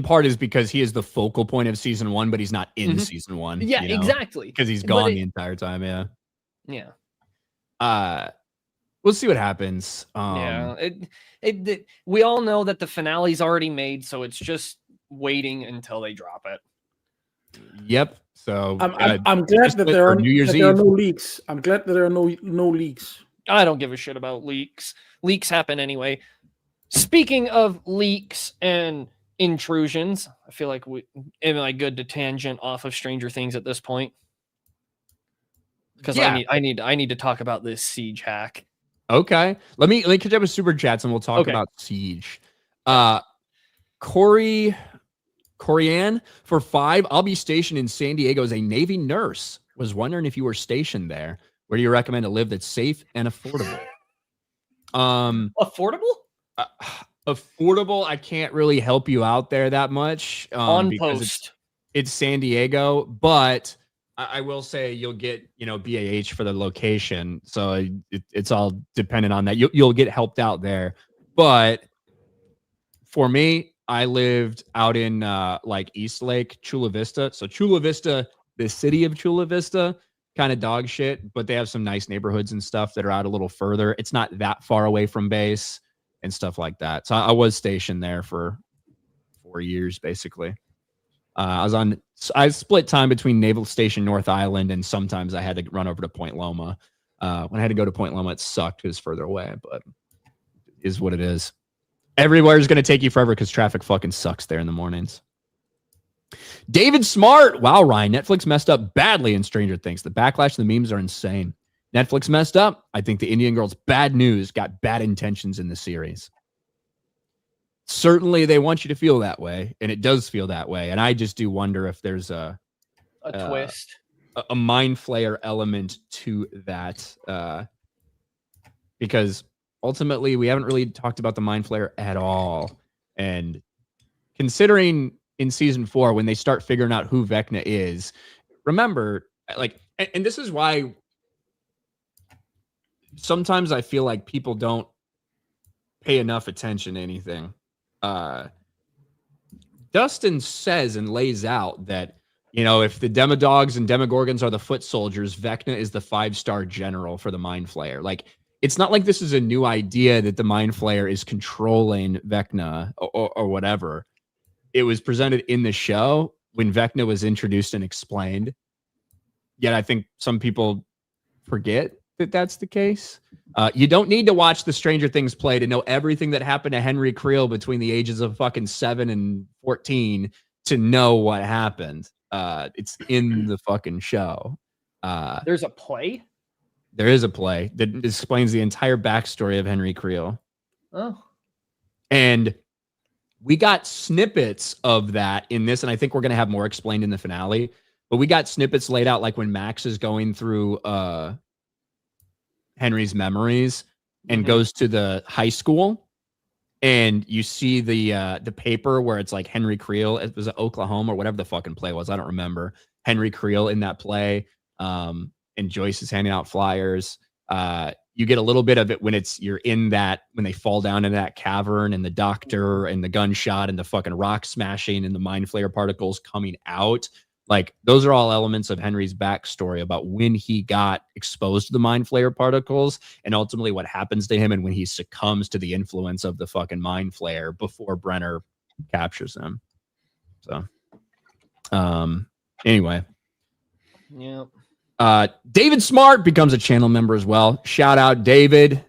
part is because he is the focal point of season 1, but he's not in season 1. Yeah, exactly. Because he's gone the entire time. Yeah. Yeah. We'll see what happens. We all know that the finale's already made, so it's just waiting until they drop it. Yep. So I'm glad that there are no leaks. I'm glad that there are no leaks. I don't give a shit about leaks. Leaks happen anyway. Speaking of leaks and intrusions, I feel like am I good to tangent off of Stranger Things at this point? Because I need to talk about this Siege hack. Okay. Let me catch up with Super Chats and we'll talk about Siege. Corianne, for 5, I'll be stationed in San Diego as a Navy nurse. Was wondering if you were stationed there. Where do you recommend to live that's safe and affordable? Affordable? Affordable. I can't really help you out there that much. On post. It's San Diego, but I will say you'll get BAH for the location, so it's all dependent on that. You'll get helped out there, but for me, I lived out in East Lake, Chula Vista. So Chula Vista, the city of Chula Vista, kind of dog shit, but they have some nice neighborhoods and stuff that are out a little further. It's not that far away from base and stuff like that. So I was stationed there for 4 years, basically. I split time between Naval Station North Island, and sometimes I had to run over to Point Loma. When I had to go to Point Loma, it sucked because it's further away, but it is what it is. Everywhere is going to take you forever because traffic fucking sucks there in the mornings. David Smart. Wow, Ryan. Netflix messed up badly in Stranger Things. The backlash and the memes are insane. Netflix messed up. I think the Indian Girl's bad news got bad intentions in the series. Certainly they want you to feel that way, and it does feel that way. And I just do wonder if there's a twist, a mind flayer element to that. Because ultimately, we haven't really talked about the mind flayer at all. And considering in season 4, when they start figuring out who Vecna is, remember, and this is why sometimes I feel like people don't pay enough attention to anything. Dustin says and lays out that, if the Demodogs and Demogorgons are the foot soldiers, Vecna is the 5-star general for the mind flayer. It's not like this is a new idea that the mind flayer is controlling Vecna or whatever. It was presented in the show when Vecna was introduced and explained. Yet I think some people forget that that's the case. You don't need to watch the Stranger Things play to know everything that happened to Henry Creel between the ages of fucking 7 and 14 to know what happened. It's in the fucking show. There's a play? There is a play that explains the entire backstory of Henry Creel. Oh. And we got snippets of that in this, and I think we're going to have more explained in the finale. but we got snippets laid out, like when Max is going through Henry's memories and goes to the high school, and you see the paper where it's like Henry Creel. It was Oklahoma or whatever the fucking play was. I don't remember. Henry Creel in that play. And Joyce is handing out flyers. You get a little bit of it when you're in that, when they fall down into that cavern, and the doctor and the gunshot and the fucking rock smashing and the mind flayer particles coming out. Like, those are all elements of Henry's backstory about when he got exposed to the mind flayer particles, and ultimately what happens to him and when he succumbs to the influence of the fucking mind flayer before Brenner captures him. So, anyway. Yeah. David Smart becomes a channel member as well. Shout out, David.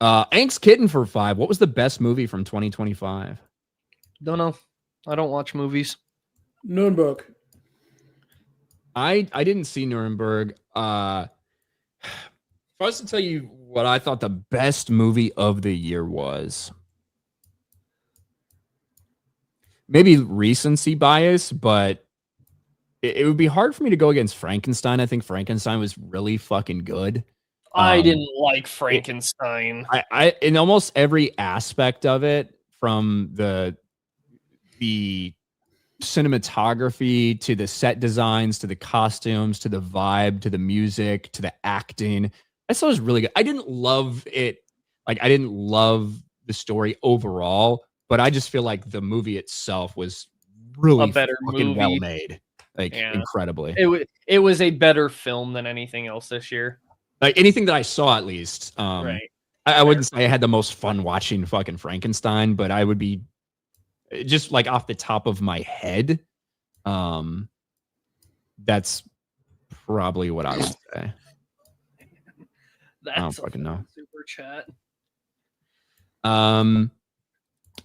Angst Kitten for 5. What was the best movie from 2025? Don't know. I don't watch movies. Nuremberg. I didn't see Nuremberg. If I was to tell you what I thought the best movie of the year was, maybe recency bias, but it would be hard for me to go against Frankenstein. I think Frankenstein was really fucking good. I didn't like Frankenstein. I in almost every aspect of it, from the cinematography to the set designs to the costumes to the vibe to the music to the acting, I thought it was really good. I didn't love it. Like, I didn't love the story overall, but I just feel like the movie itself was really A better fucking movie. well made. Like, incredibly. It was a better film than anything else this year. Like, anything that I saw, at least. Right. I wouldn't say I had the most fun watching fucking Frankenstein, but I would be just like off the top of my head. That's probably what I would say. That's I don't fucking know. Super chat.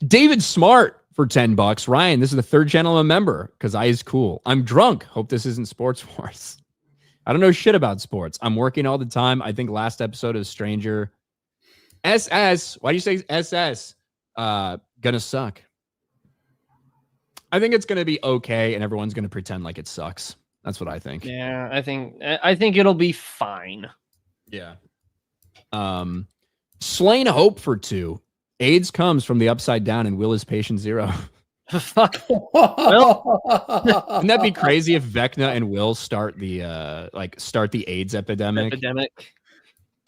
David Smart for $10. Ryan, this is the third channel I'm a member because I is cool. I'm drunk. Hope this isn't Sports Wars. I don't know shit about sports. I'm working all the time. I think last episode of Stranger SS. Why do you say SS? Gonna suck. I think it's gonna be okay, and everyone's gonna pretend like it sucks. That's what I think. Yeah, I think it'll be fine. Yeah. Slain Hope for 2. AIDS comes from the upside down, and Will is patient 0. Fuck. Wouldn't that be crazy if Vecna and Will start the AIDS epidemic?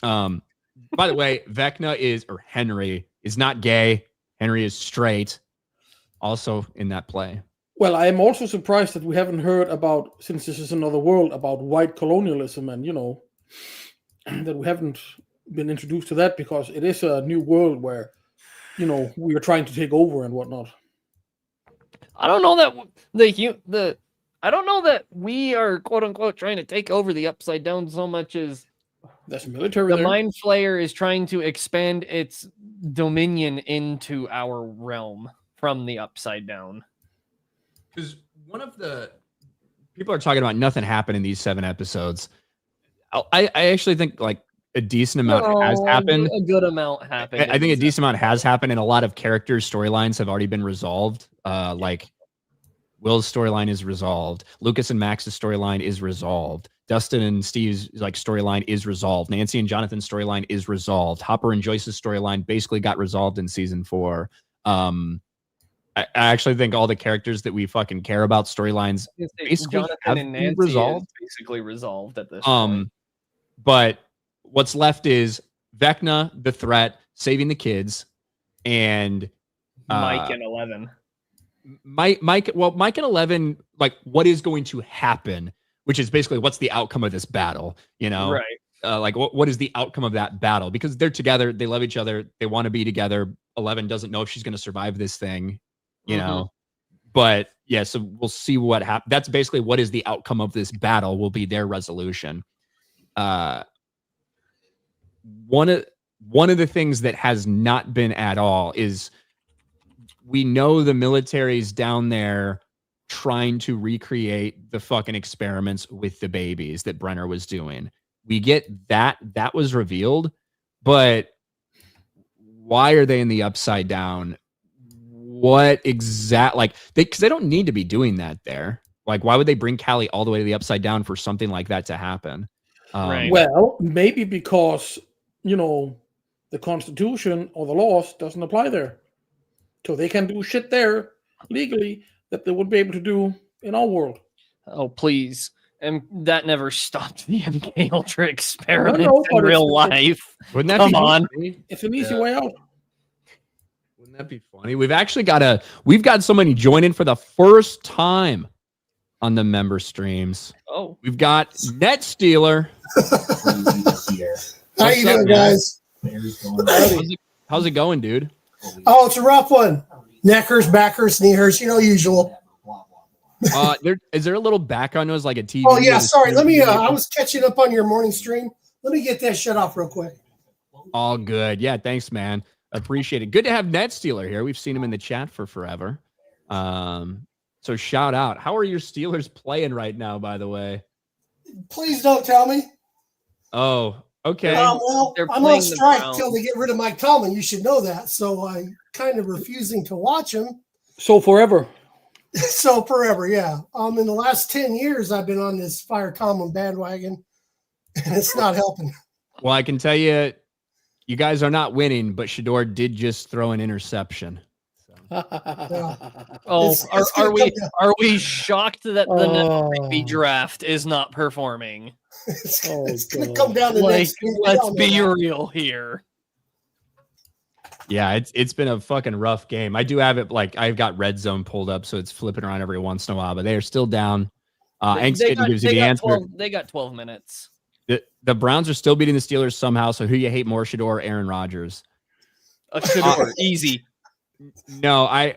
By the way, Henry is not gay. Henry is straight. Also in that play. Well, I am also surprised that we haven't heard about, since this is another world, about white colonialism, and that we haven't been introduced to that, because it is a new world where we are trying to take over and whatnot. I don't know that I don't know that we are quote unquote trying to take over the upside down so much as that's military. The mind flayer is trying to expand its dominion into our realm from the upside down. Because one of the people are talking about nothing happened in these 7 episodes. I actually think like a decent amount has happened. A good amount happened. I think a decent amount has happened, and a lot of characters' storylines have already been resolved. Like Will's storyline is resolved. Lucas and Max's storyline is resolved. Dustin and Steve's storyline is resolved. Nancy and Jonathan's storyline is resolved. Hopper and Joyce's storyline basically got resolved in season 4. I actually think all the characters that we fucking care about storylines basically Jonathan have and been Nancy resolved. is basically resolved at this point. But what's left is Vecna, the threat, saving the kids, and Mike and 11. Mike and 11, like what is going to happen, which is basically what's the outcome of this battle, Right. Like what is the outcome of that battle? Because they're together, they love each other, they want to be together. 11 doesn't know if she's going to survive this thing, but yeah, so we'll see what happens. That's basically what is the outcome of this battle will be their resolution. One of the things that has not been at all is we know the military's down there trying to recreate the fucking experiments with the babies that Brenner was doing. We get that was revealed, but why are they in the upside down? What exact, because they don't need to be doing that there. Like, why would they bring Cali all the way to the Upside Down for something like that to happen? Right. Well, maybe because, the Constitution or the laws doesn't apply there. So they can do shit there legally that they wouldn't be able to do in our world. Oh, please. And that never stopped the MK Ultra experiments No, in but real life. Wouldn't that Come be on. funny? It's an easy way out. Wouldn't that be funny? We've actually got somebody joining for the first time on the member streams. Oh, We've got Net Stealer. How you doing, guys? How's it going, dude? Oh, it's a rough one. Neck hurts, back hurts, knee hurts. Usual. Is there a little background noise like a TV? Oh yeah, sorry. Let me. I was catching up on your morning stream. Let me get that shut off real quick. All good. Yeah, thanks, man. Appreciate it. Good to have Net Stealer here. We've seen him in the chat for forever. So shout out. How are your Steelers playing right now, by the way? Please don't tell me. Oh, okay. Well, They're I'm playing on the strike Browns. till they get rid of Mike Tomlin. You should know that. So I'm kind of refusing to watch him. So forever. So forever, yeah. In the last 10 years, I've been on this Fire Tomlin bandwagon, and it's not helping. Well, I can tell you, you guys are not winning, but Shador did just throw an interception. Oh, It's are gonna are we shocked that the Oh. rugby draft is not performing? It's Oh, going to God. come down to Like, next week. let's Y'all know be that. real here. Yeah, it's been a fucking rough game. I do have it I've got Red Zone pulled up, so it's flipping around every once in a while, but they are still down. Ankskitten gives you the answer. They got 12 minutes. The Browns are still beating the Steelers somehow. So who you hate more, Shador or Aaron Rodgers? Shador, easy. No, I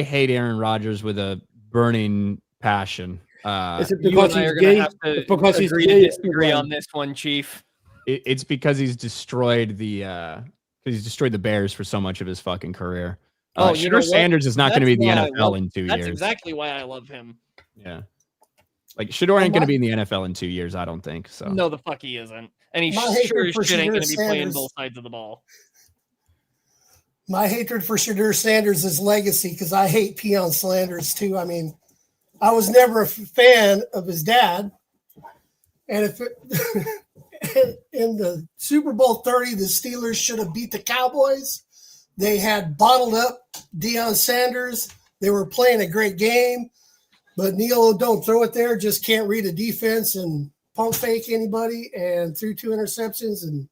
hate Aaron Rodgers with a burning passion. Is it You because and I he's are going gay? to have to It's because he's agree gay. to disagree on this one, Chief. It's because he's destroyed the Bears for so much of his fucking career. Oh, you know Shador what? Sanders is not going to be in the That's why I NFL love- in 2 That's years. exactly why I love him. Yeah. Shador ain't going to be in the NFL in 2 years, I don't think. So No, the fuck he isn't. And he My sure hatred as for shit ain't going Shador to be playing Sanders. both sides of the ball. My hatred for Shador Sanders is legacy because I hate peon slanders too. I mean, I was never a fan of his dad. And if in the Super Bowl 30, the Steelers should have beat the Cowboys. They had bottled up Deion Sanders. They were playing a great game, but Neil don't throw it there, just can't read a defense and pump fake anybody and threw 2 interceptions and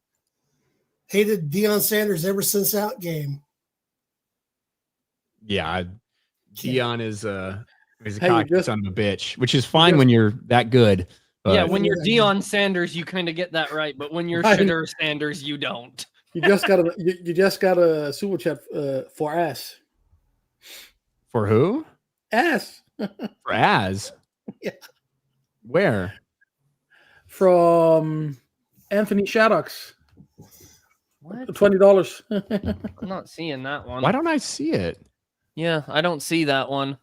hated Deion Sanders ever since that game. yeah, Deion is he's a Hey, cocky just- son of a bitch, which is fine when you're that good. But Yeah, when you're Deion Sanders, you kind of get that right, but when you're Right. Shador Sanders, you don't. You just got a super chat for ass. for who? Ass For Az? Yeah. Where? from Anthony Shaddocks. What? $20. I'm not seeing that one. Why don't I see it? Yeah, I don't see that one.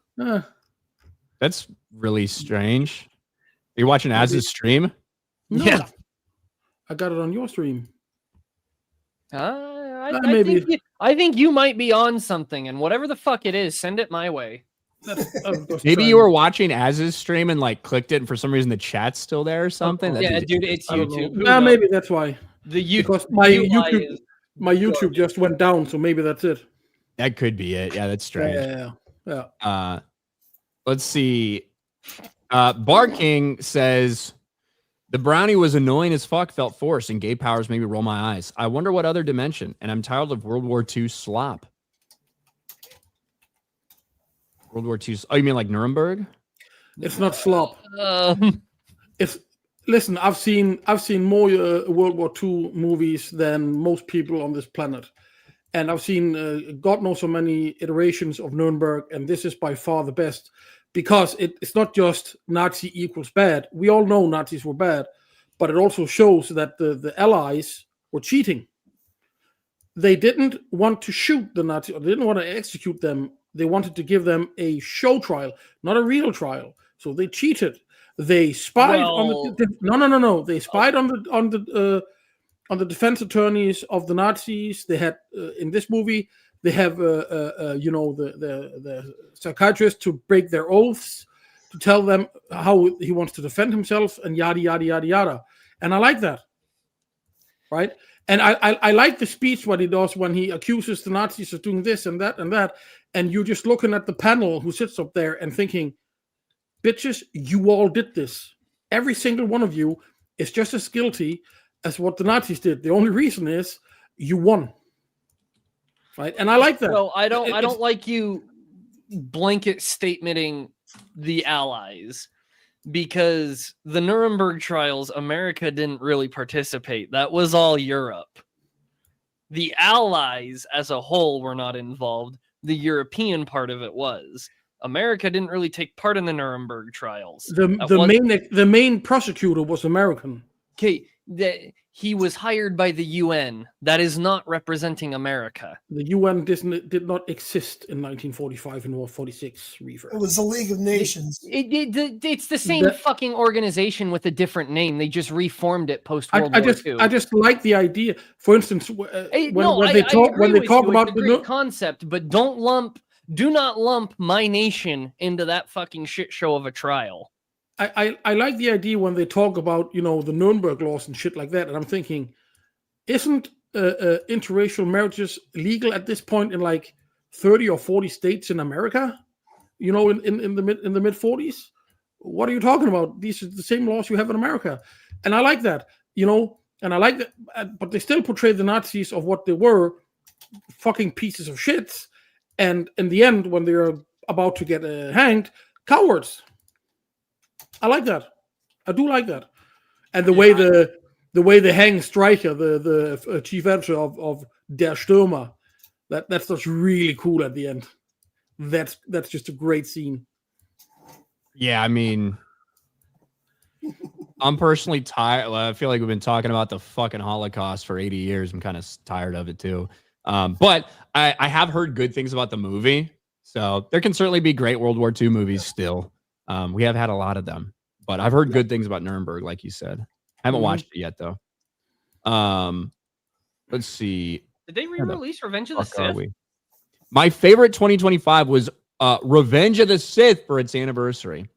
That's really strange. Are you watching Az's stream? No, Yeah. I got it on your stream. I think you might be on something, and whatever the fuck it is, send it my way. Maybe you were watching Az's stream and clicked it, and for some reason the chat's still there or something. Yeah, dude, it's I don't know. YouTube. Who Nah, knows? maybe that's why. The Because YouTube, my UI YouTube, is my YouTube just went down, so maybe that's it. That could be it. Yeah, that's strange. Yeah. Let's see. Bar King says the brownie was annoying as fuck, felt forced, and gay powers made me roll my eyes. I wonder what other dimension, and I'm tired of World War II slop. World War II. Oh, you mean like Nuremberg? It's not slop. Um, It's listen. I've seen more World War II movies than most people on this planet, and I've seen God knows so many iterations of Nuremberg, and this is by far the best because it's not just Nazi equals bad. We all know Nazis were bad, but it also shows that the Allies were cheating. They didn't want to shoot the Nazis, or they didn't want to execute them. They wanted to give them a show trial, not a real trial. So they cheated. They spied on the no. They spied on the defense attorneys of the Nazis. They had in this movie they have the psychiatrists to break their oaths. to tell them how he wants to defend himself and yada, yada, yada, yada. And I like that. Right? And I like the speech what he does when he accuses the Nazis of doing this and that and that. And you're just looking at the panel who sits up there and thinking, bitches, you all did this. Every single one of you is just as guilty as what the Nazis did. The only reason is you won. Right? And I like that. Well, I don't like you blanket statementing the Allies, because the Nuremberg trials, America didn't really participate. That was all Europe. The Allies as a whole were not involved. The European part of it was. America didn't really take part in the Nuremberg trials. The main prosecutor was American. Okay, he was hired by the UN. That is not representing America. The UN did not exist in 1945 and 46. It was the League of Nations. It's the same fucking organization with a different name. They just reformed it post World War II. I just like the idea. For instance, when they talk about the concept, but do not lump my nation into that fucking shit show of a trial. I like the idea when they talk about, the Nuremberg laws and shit like that. And I'm thinking, isn't interracial marriages legal at this point in like 30 or 40 states in America? In the mid 40s? What are you talking about? These are the same laws you have in America. And I like that, and I like that, but they still portray the Nazis of what they were, fucking pieces of shit. And in the end, when they're about to get hanged, cowards. I like that. I do like that. And the way they hang Stryker, the chief editor of Der Stürmer, that's just really cool at the end. That's just a great scene. Yeah, I mean, I'm personally tired. I feel like we've been talking about the fucking Holocaust for 80 years. I'm kind of tired of it too. But I have heard good things about the movie. So there can certainly be great World War II movies still. We have had a lot of them, but I've heard good things about Nuremberg, like you said. I haven't watched it yet, though. Let's see. Did they re-release Revenge of the Sith? My favorite 2025 was Revenge of the Sith for its anniversary.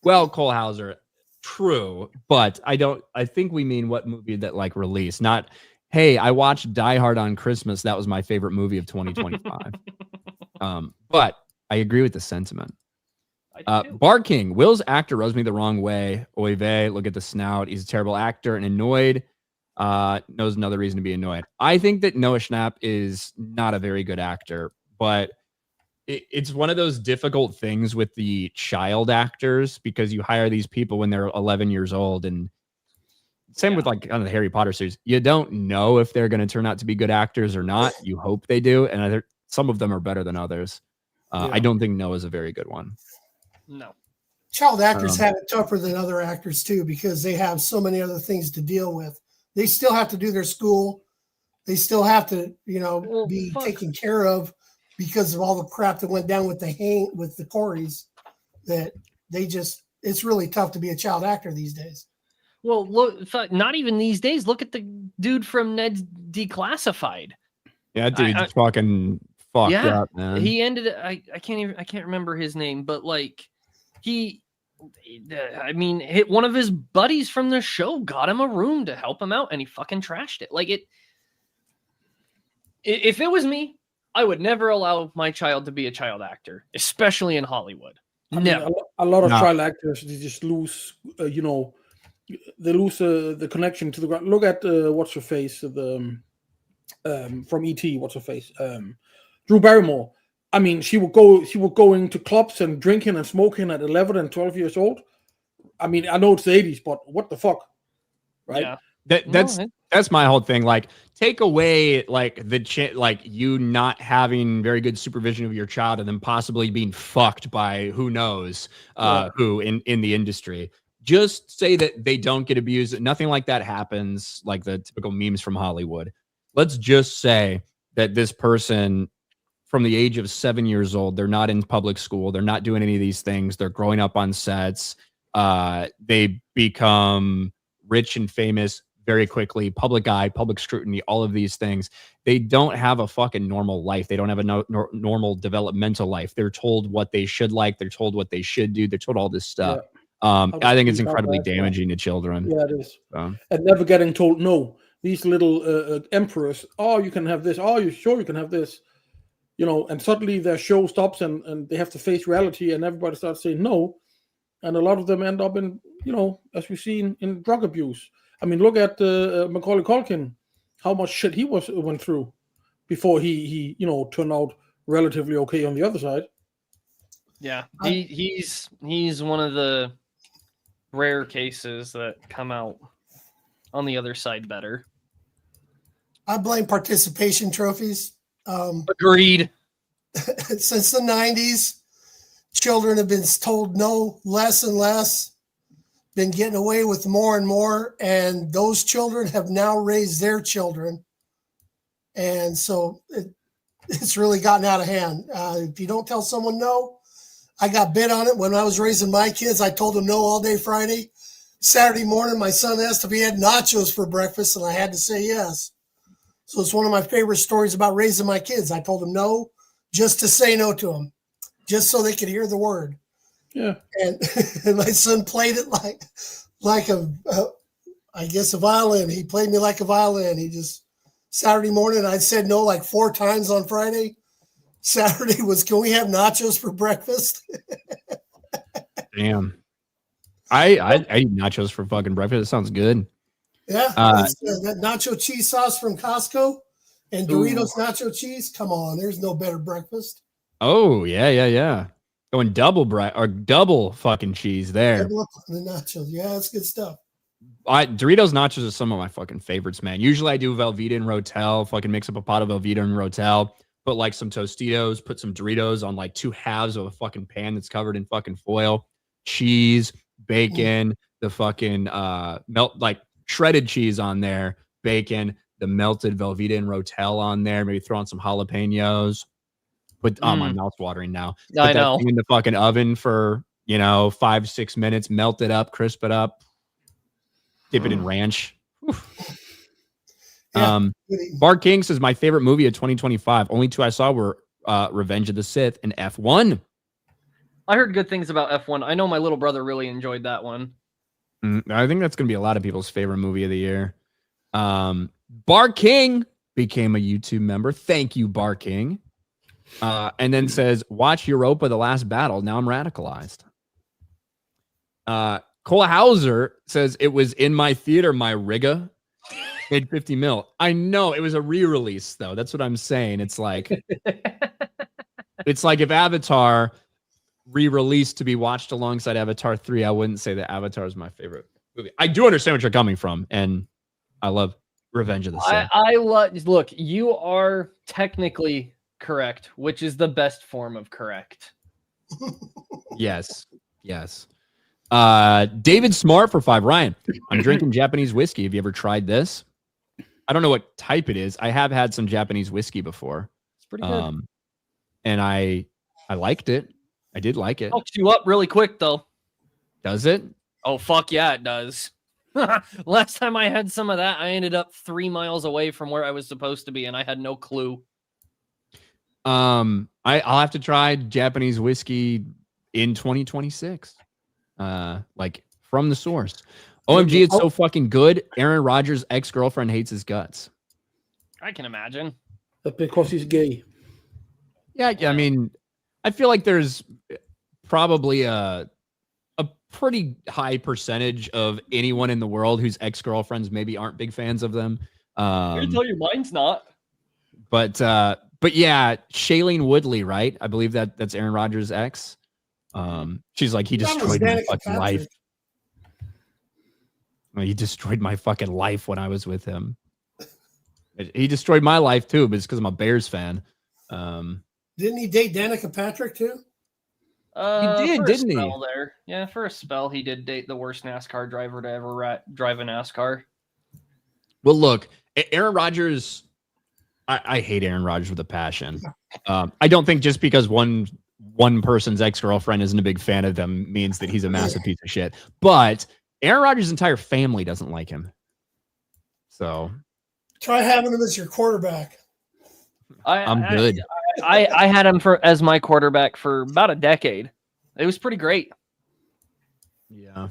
Well, Cole Hauser, true, but I think we mean what movie that like released, not, hey, I watched Die Hard on Christmas. That was my favorite movie of 2025. But I agree with the sentiment. Bar King, Will's actor rubs me the wrong way. Oy vey, look at the snout. He's a terrible actor and annoyed. Knows another reason to be annoyed. I think that Noah Schnapp is not a very good actor, but it's one of those difficult things with the child actors because you hire these people when they're 11 years old, and same with like on the Harry Potter series. You don't know if they're going to turn out to be good actors or not. You hope they do, and some of them are better than others. I don't think Noah's a very good one. No. Child actors have it tougher than other actors too because they have so many other things to deal with. They still have to do their school. They still have to, be taken care of because of all the crap that went down with the Corys. That it's really tough to be a child actor these days. Well, look, not even these days. Look at the dude from Ned's Declassified. Yeah, dude's fucking fucked up, man. He ended. I can't remember his name, but like one of his buddies from the show got him a room to help him out, and he fucking trashed it. Like if it was me, I would never allow my child to be a child actor, especially in Hollywood. No, a lot of child actors, they just lose. They lose the connection to the ground. Look at what's her face, from E.T. What's her face, Drew Barrymore. I mean, she would go into clubs and drinking and smoking at 11 and 12 years old. I mean, I know it's the 80s, but what the fuck, right? Yeah. That's my whole thing. Like, take away like you not having very good supervision of your child and then possibly being fucked by who knows who in the industry. Just say that they don't get abused. Nothing like that happens, like the typical memes from Hollywood. Let's just say that this person from the age of 7 years old, they're not in public school. They're not doing any of these things. They're growing up on sets. They become rich and famous very quickly, public eye, public scrutiny, all of these things. They don't have a fucking normal life. They don't have a normal developmental life. They're told what they should like. They're told what they should do. They're told all this stuff. I think it's incredibly damaging to children. Yeah, it is. And never getting told no. These little emperors, oh, you can have this. Oh, you sure you can have this? You know, and suddenly their show stops and they have to face reality, and everybody starts saying no. And a lot of them end up in, you know, as we've seen, in drug abuse. I mean, look at Macaulay Culkin, how much shit he went through before he you know, turned out relatively okay on the other side. Yeah, he's one of the rare cases that come out on the other side better. I blame participation trophies. Agreed. Since the 90s, children have been told no less and less, been getting away with more and more, and those children have now raised their children. And so it's really gotten out of hand. If you don't tell someone no, I got bit on it when I was raising my kids. I told them no all day Friday. Saturday morning, my son asked if he had nachos for breakfast, and I had to say yes. So it's one of my favorite stories about raising my kids. I told them no just to say no to them, just so they could hear the word. Yeah. And my son played it like a violin. He played me like a violin. He just, Saturday morning, I said no like 4 times on Friday. Saturday was, can we have nachos for breakfast? Damn. I eat nachos for fucking breakfast. It sounds good. Yeah. That nacho cheese sauce from Costco and Doritos nacho cheese. Come on, there's no better breakfast. Oh, yeah. Going double fucking cheese there. The nachos. Yeah, that's good stuff. Doritos nachos are some of my fucking favorites, man. Usually I do Velveeta and Rotel, fucking mix up a pot of Velveeta and Rotel, put like some Tostitos, put some Doritos on like 2 halves of a fucking pan that's covered in fucking foil, cheese, bacon, the fucking like shredded cheese on there, bacon, the melted Velveeta and Rotel on there, maybe throw on some jalapenos. But my mouth's watering now. I know. In the fucking oven for, 5-6 minutes, melt it up, crisp it up, dip it in ranch. Yeah. Bart King says my favorite movie of 2025. Only 2 I saw were Revenge of the Sith and F1. I heard good things about F1. I know my little brother really enjoyed that one. I think that's going to be a lot of people's favorite movie of the year. Bar King became a YouTube member. Thank you, Bar King. And then says, watch Europa, The Last Battle. Now I'm radicalized. Cole Hauser says, it was in my theater, my Riga. Made 50 mil. I know, it was a re-release, though. That's what I'm saying. It's like, it's like if Avatar re-released to be watched alongside Avatar 3, I wouldn't say that Avatar is my favorite movie. I do understand what you're coming from, and I love Revenge of the Sith. I love. Look, you are technically correct, which is the best form of correct. Yes. David Smart for 5. Ryan, I'm drinking Japanese whiskey. Have you ever tried this? I don't know what type it is. I have had some Japanese whiskey before. It's pretty good. And I liked it. I did like it. Hooks you up really quick, though. Does it? Oh, fuck yeah, it does. Last time I had some of that, I ended up 3 miles away from where I was supposed to be, and I had no clue. I'll have to try Japanese whiskey in 2026. Like from the source. OMG, it's so fucking good. Aaron Rodgers' ex-girlfriend hates his guts. I can imagine. That's because he's gay. Yeah, I mean, I feel like there's probably a pretty high percentage of anyone in the world whose ex-girlfriends maybe aren't big fans of them. I can tell you mine's not. But yeah, Shailene Woodley, right? I believe that's Aaron Rodgers' ex. She's like, he destroyed my fucking life. He destroyed my fucking life when I was with him. He destroyed my life too, but it's because I'm a Bears fan. Didn't he date Danica Patrick too? He did, didn't he? There. Yeah, for a spell, he did date the worst NASCAR driver to ever drive a NASCAR. Well, look, Aaron Rodgers, I hate Aaron Rodgers with a passion. I don't think just because one person's ex-girlfriend isn't a big fan of them means that he's a massive piece of shit. But Aaron Rodgers' entire family doesn't like him. So Try having him as your quarterback. I'm good. I had him as my quarterback for about a decade. It was pretty great. Yeah,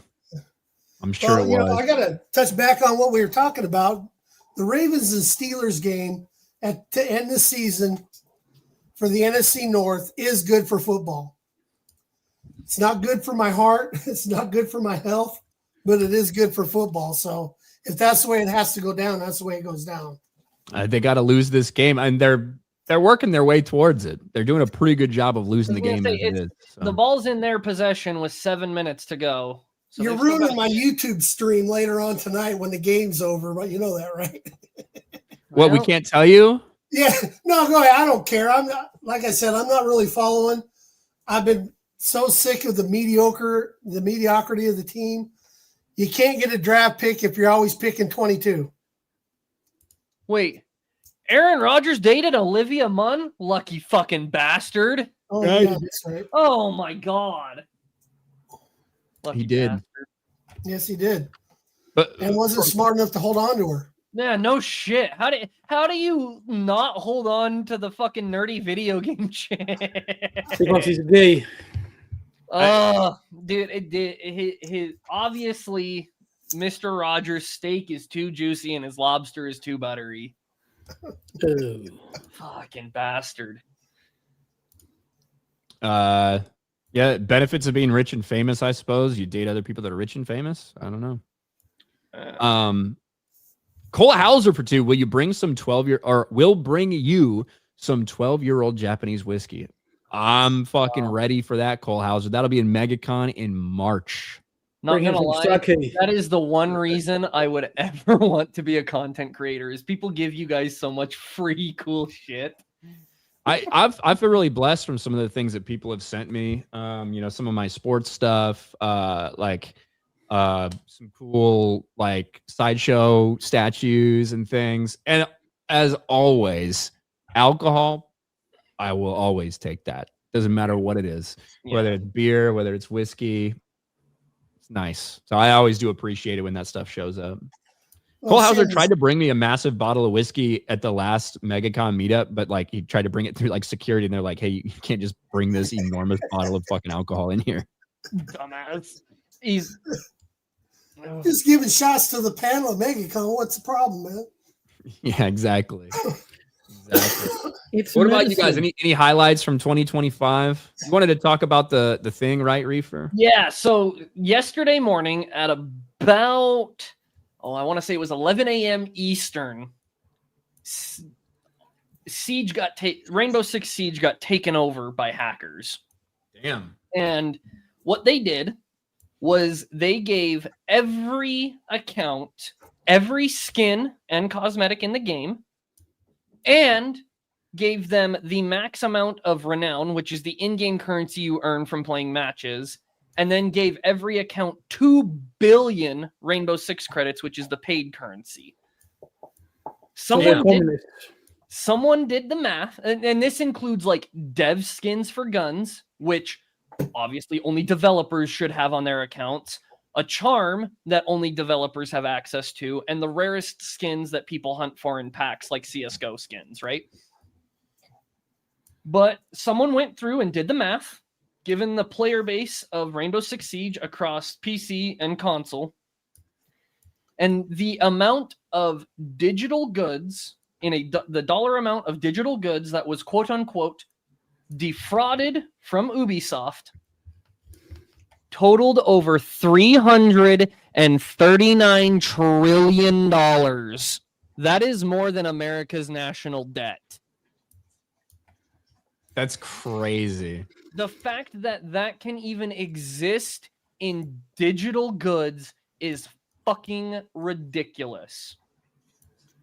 I'm sure it was. I got to touch back on what we were talking about. The Ravens and Steelers game to end the season for the NFC North is good for football. It's not good for my heart. It's not good for my health, but it is good for football. So if that's the way it has to go down, that's the way it goes down. They got to lose this game, and they're working their way towards it. They're doing a pretty good job of losing the game. The ball's in their possession with 7 minutes to go. So you're ruining my YouTube stream later on tonight when the game's over, but you know that, right? What, we can't tell you? Yeah, no, go ahead. I don't care. I'm not, like I said, I'm not really following. I've been so sick of the mediocrity of the team. You can't get a draft pick if you're always picking 22. Wait, Aaron Rodgers dated Olivia Munn? Lucky fucking bastard. Oh, yeah, that's right. Oh my God. Lucky He did. bastard. Yes, he did. But and wasn't smart enough to hold on to her. Yeah, no shit. How do you not hold on to the fucking nerdy video game shit? Because he's gay. Dude, his obviously Mr. Rogers' steak is too juicy and his lobster is too buttery. Fucking bastard. Yeah, benefits of being rich and famous, I suppose. You date other people that are rich and famous. I don't know. Cole Hauser for 2. Will you bring some 12-year-old Japanese whiskey? I'm fucking ready for that, Cole Hauser. That'll be in MegaCon in March. Not gonna lie, that is the one reason I would ever want to be a content creator is people give you guys so much free cool shit. I feel really blessed from some of the things that people have sent me. Some of my sports stuff, some cool like sideshow statues and things. And as always, alcohol, I will always take that. Doesn't matter what it is, whether it's beer, whether it's whiskey. It's nice. So I always do appreciate it when that stuff shows up. Cole Hauser tried to bring me a massive bottle of whiskey at the last MegaCon meetup, but like he tried to bring it through like security, and they're like, "Hey, you can't just bring this enormous bottle of fucking alcohol in here." Dumbass. He's just giving shots to the panel at MegaCon. What's the problem, man? Yeah, exactly. What about you guys? Any highlights from 2025? You wanted to talk about the thing, right, Reefer? Yeah. So yesterday morning at about I want to say it was 11 a.m. Eastern. Rainbow Six Siege got taken over by hackers. Damn. And what they did was they gave every account, every skin and cosmetic in the game, and gave them the max amount of renown, which is the in-game currency you earn from playing matches, and then gave every account 2 billion Rainbow Six credits, which is the paid currency. Someone did the math, and this includes like dev skins for guns, which obviously only developers should have on their accounts, a charm that only developers have access to, and the rarest skins that people hunt for in packs like CSGO skins, right? But someone went through and did the math, given the player base of Rainbow Six Siege across PC and console, and the amount of digital goods the dollar amount of digital goods that was quote unquote defrauded from Ubisoft totaled over $339 trillion. That is more than America's national debt. That's crazy. The fact that that can even exist in digital goods is fucking ridiculous.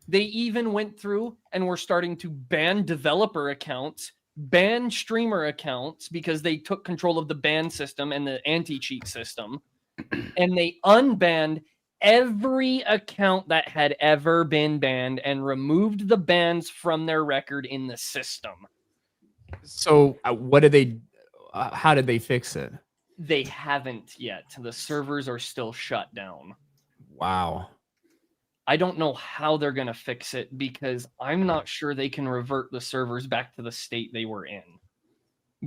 They even went through and were starting to ban developer accounts, ban streamer accounts because they took control of the ban system and the anti-cheat system. And they unbanned every account that had ever been banned and removed the bans from their record in the system. So what did they, how did they fix it? They haven't yet. The servers are still shut down. Wow. I don't know how they're going to fix it because I'm not sure they can revert the servers back to the state they were in,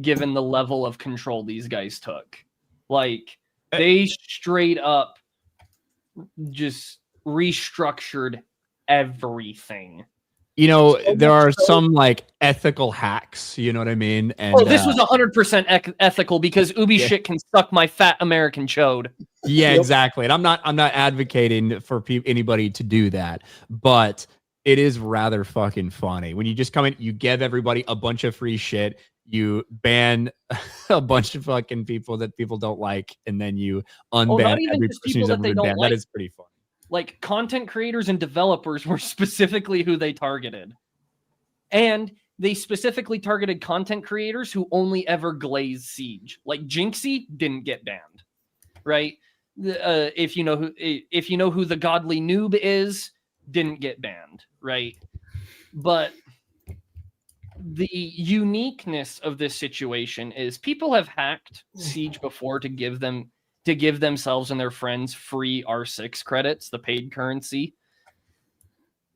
given the level of control these guys took. Like, they straight up just restructured everything. You know, there are some like ethical hacks, you know what I mean? And this was 100% ethical because Ubi shit can suck my fat American chode. Yeah, exactly. And I'm not advocating for anybody to do that, but it is rather fucking funny when you just come in, you give everybody a bunch of free shit, you ban a bunch of fucking people that people don't like, and then you unban every person who's ever been banned. That is pretty funny. Like, content creators and developers were specifically who they targeted. And they specifically targeted content creators who only ever glaze Siege. Like, Jinxie didn't get banned, right? If you know who the Godly Noob is, didn't get banned, right? But the uniqueness of this situation is people have hacked Siege before to give themselves and their friends free R6 credits, the paid currency.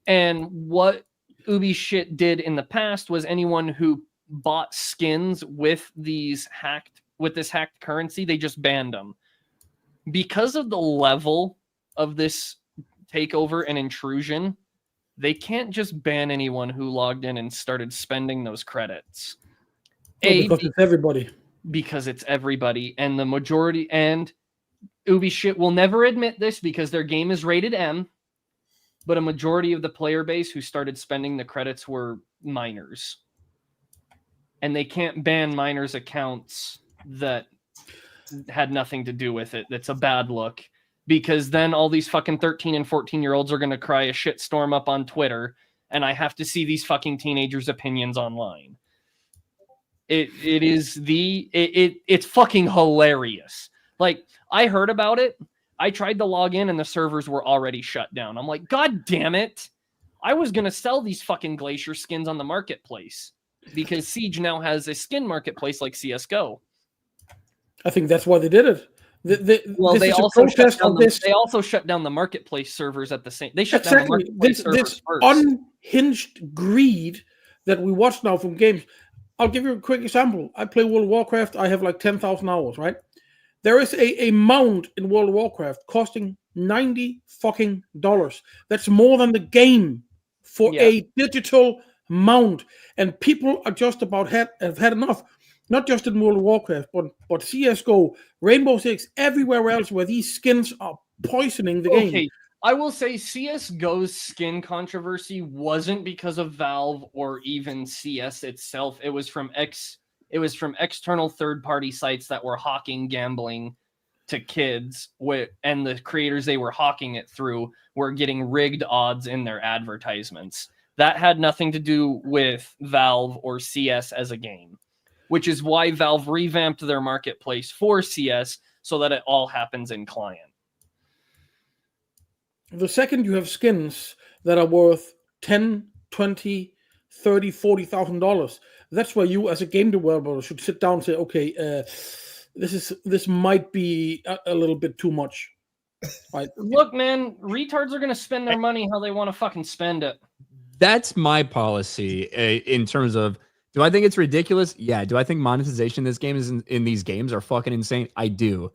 And what Ubi shit did in the past was anyone who bought skins with this hacked currency, they just banned them. Because of the level of this takeover and intrusion, they can't just ban anyone who logged in and started spending those credits. Because it's everybody. Because it's everybody, and the majority, and Ubi shit will never admit this because their game is rated M, but a majority of the player base who started spending the credits were minors. And they can't ban minors' accounts that had nothing to do with it. That's a bad look, because then all these fucking 13 and 14-year-olds are going to cry a shitstorm up on Twitter, and I have to see these fucking teenagers' opinions online. It's fucking hilarious. Like, I heard about it. I tried to log in and the servers were already shut down. I'm like, God damn it. I was going to sell these fucking Glacier skins on the marketplace because Siege now has a skin marketplace like CSGO. I think that's why they did it. They also shut down the marketplace servers at the same. They shut down the marketplace servers first. Unhinged greed that we watch now from games. I'll give you a quick example. I play World of Warcraft. I have like 10,000 hours, right? There is a mount in World of Warcraft costing $90 fucking dollars. That's more than the game for a digital mount, and people are just about have had enough. Not just in World of Warcraft, but CS:GO, Rainbow Six, everywhere else where these skins are poisoning the game. I will say CSGO's skin controversy wasn't because of Valve or even CS itself. It was from external third-party sites that were hawking gambling to kids, and the creators they were hawking it through were getting rigged odds in their advertisements. That had nothing to do with Valve or CS as a game, which is why Valve revamped their marketplace for CS so that it all happens in client. The second you have skins that are worth $10, $20, $30, $40,000, that's where you as a game developer should sit down and say, okay, this might be a little bit too much. Right? Look, man, retards are going to spend their money how they want to fucking spend it. That's my policy in terms of, do I think it's ridiculous? Yeah. Do I think monetization in this game is in these games are fucking insane? I do.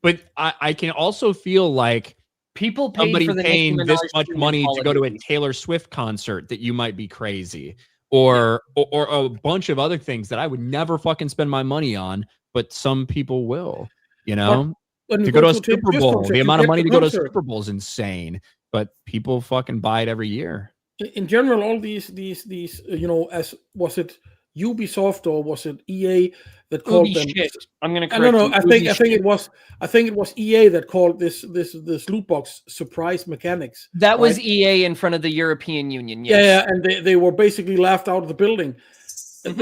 But I can also feel like people somebody paying this much money to go to a Taylor Swift concert that you might be crazy, or a bunch of other things that I would never fucking spend my money on, but some people will, you know, to go to a Super Bowl. The amount of money to go to a Super Bowl is insane, but people fucking buy it every year. In general, all these, you know, as was it Ubisoft or was it EA that called them? Shit. I'm going to correct you. I think it was EA that called this loot box surprise mechanics. That was EA in front of the European Union. Yes. Yeah, and they were basically laughed out of the building. Mm-hmm.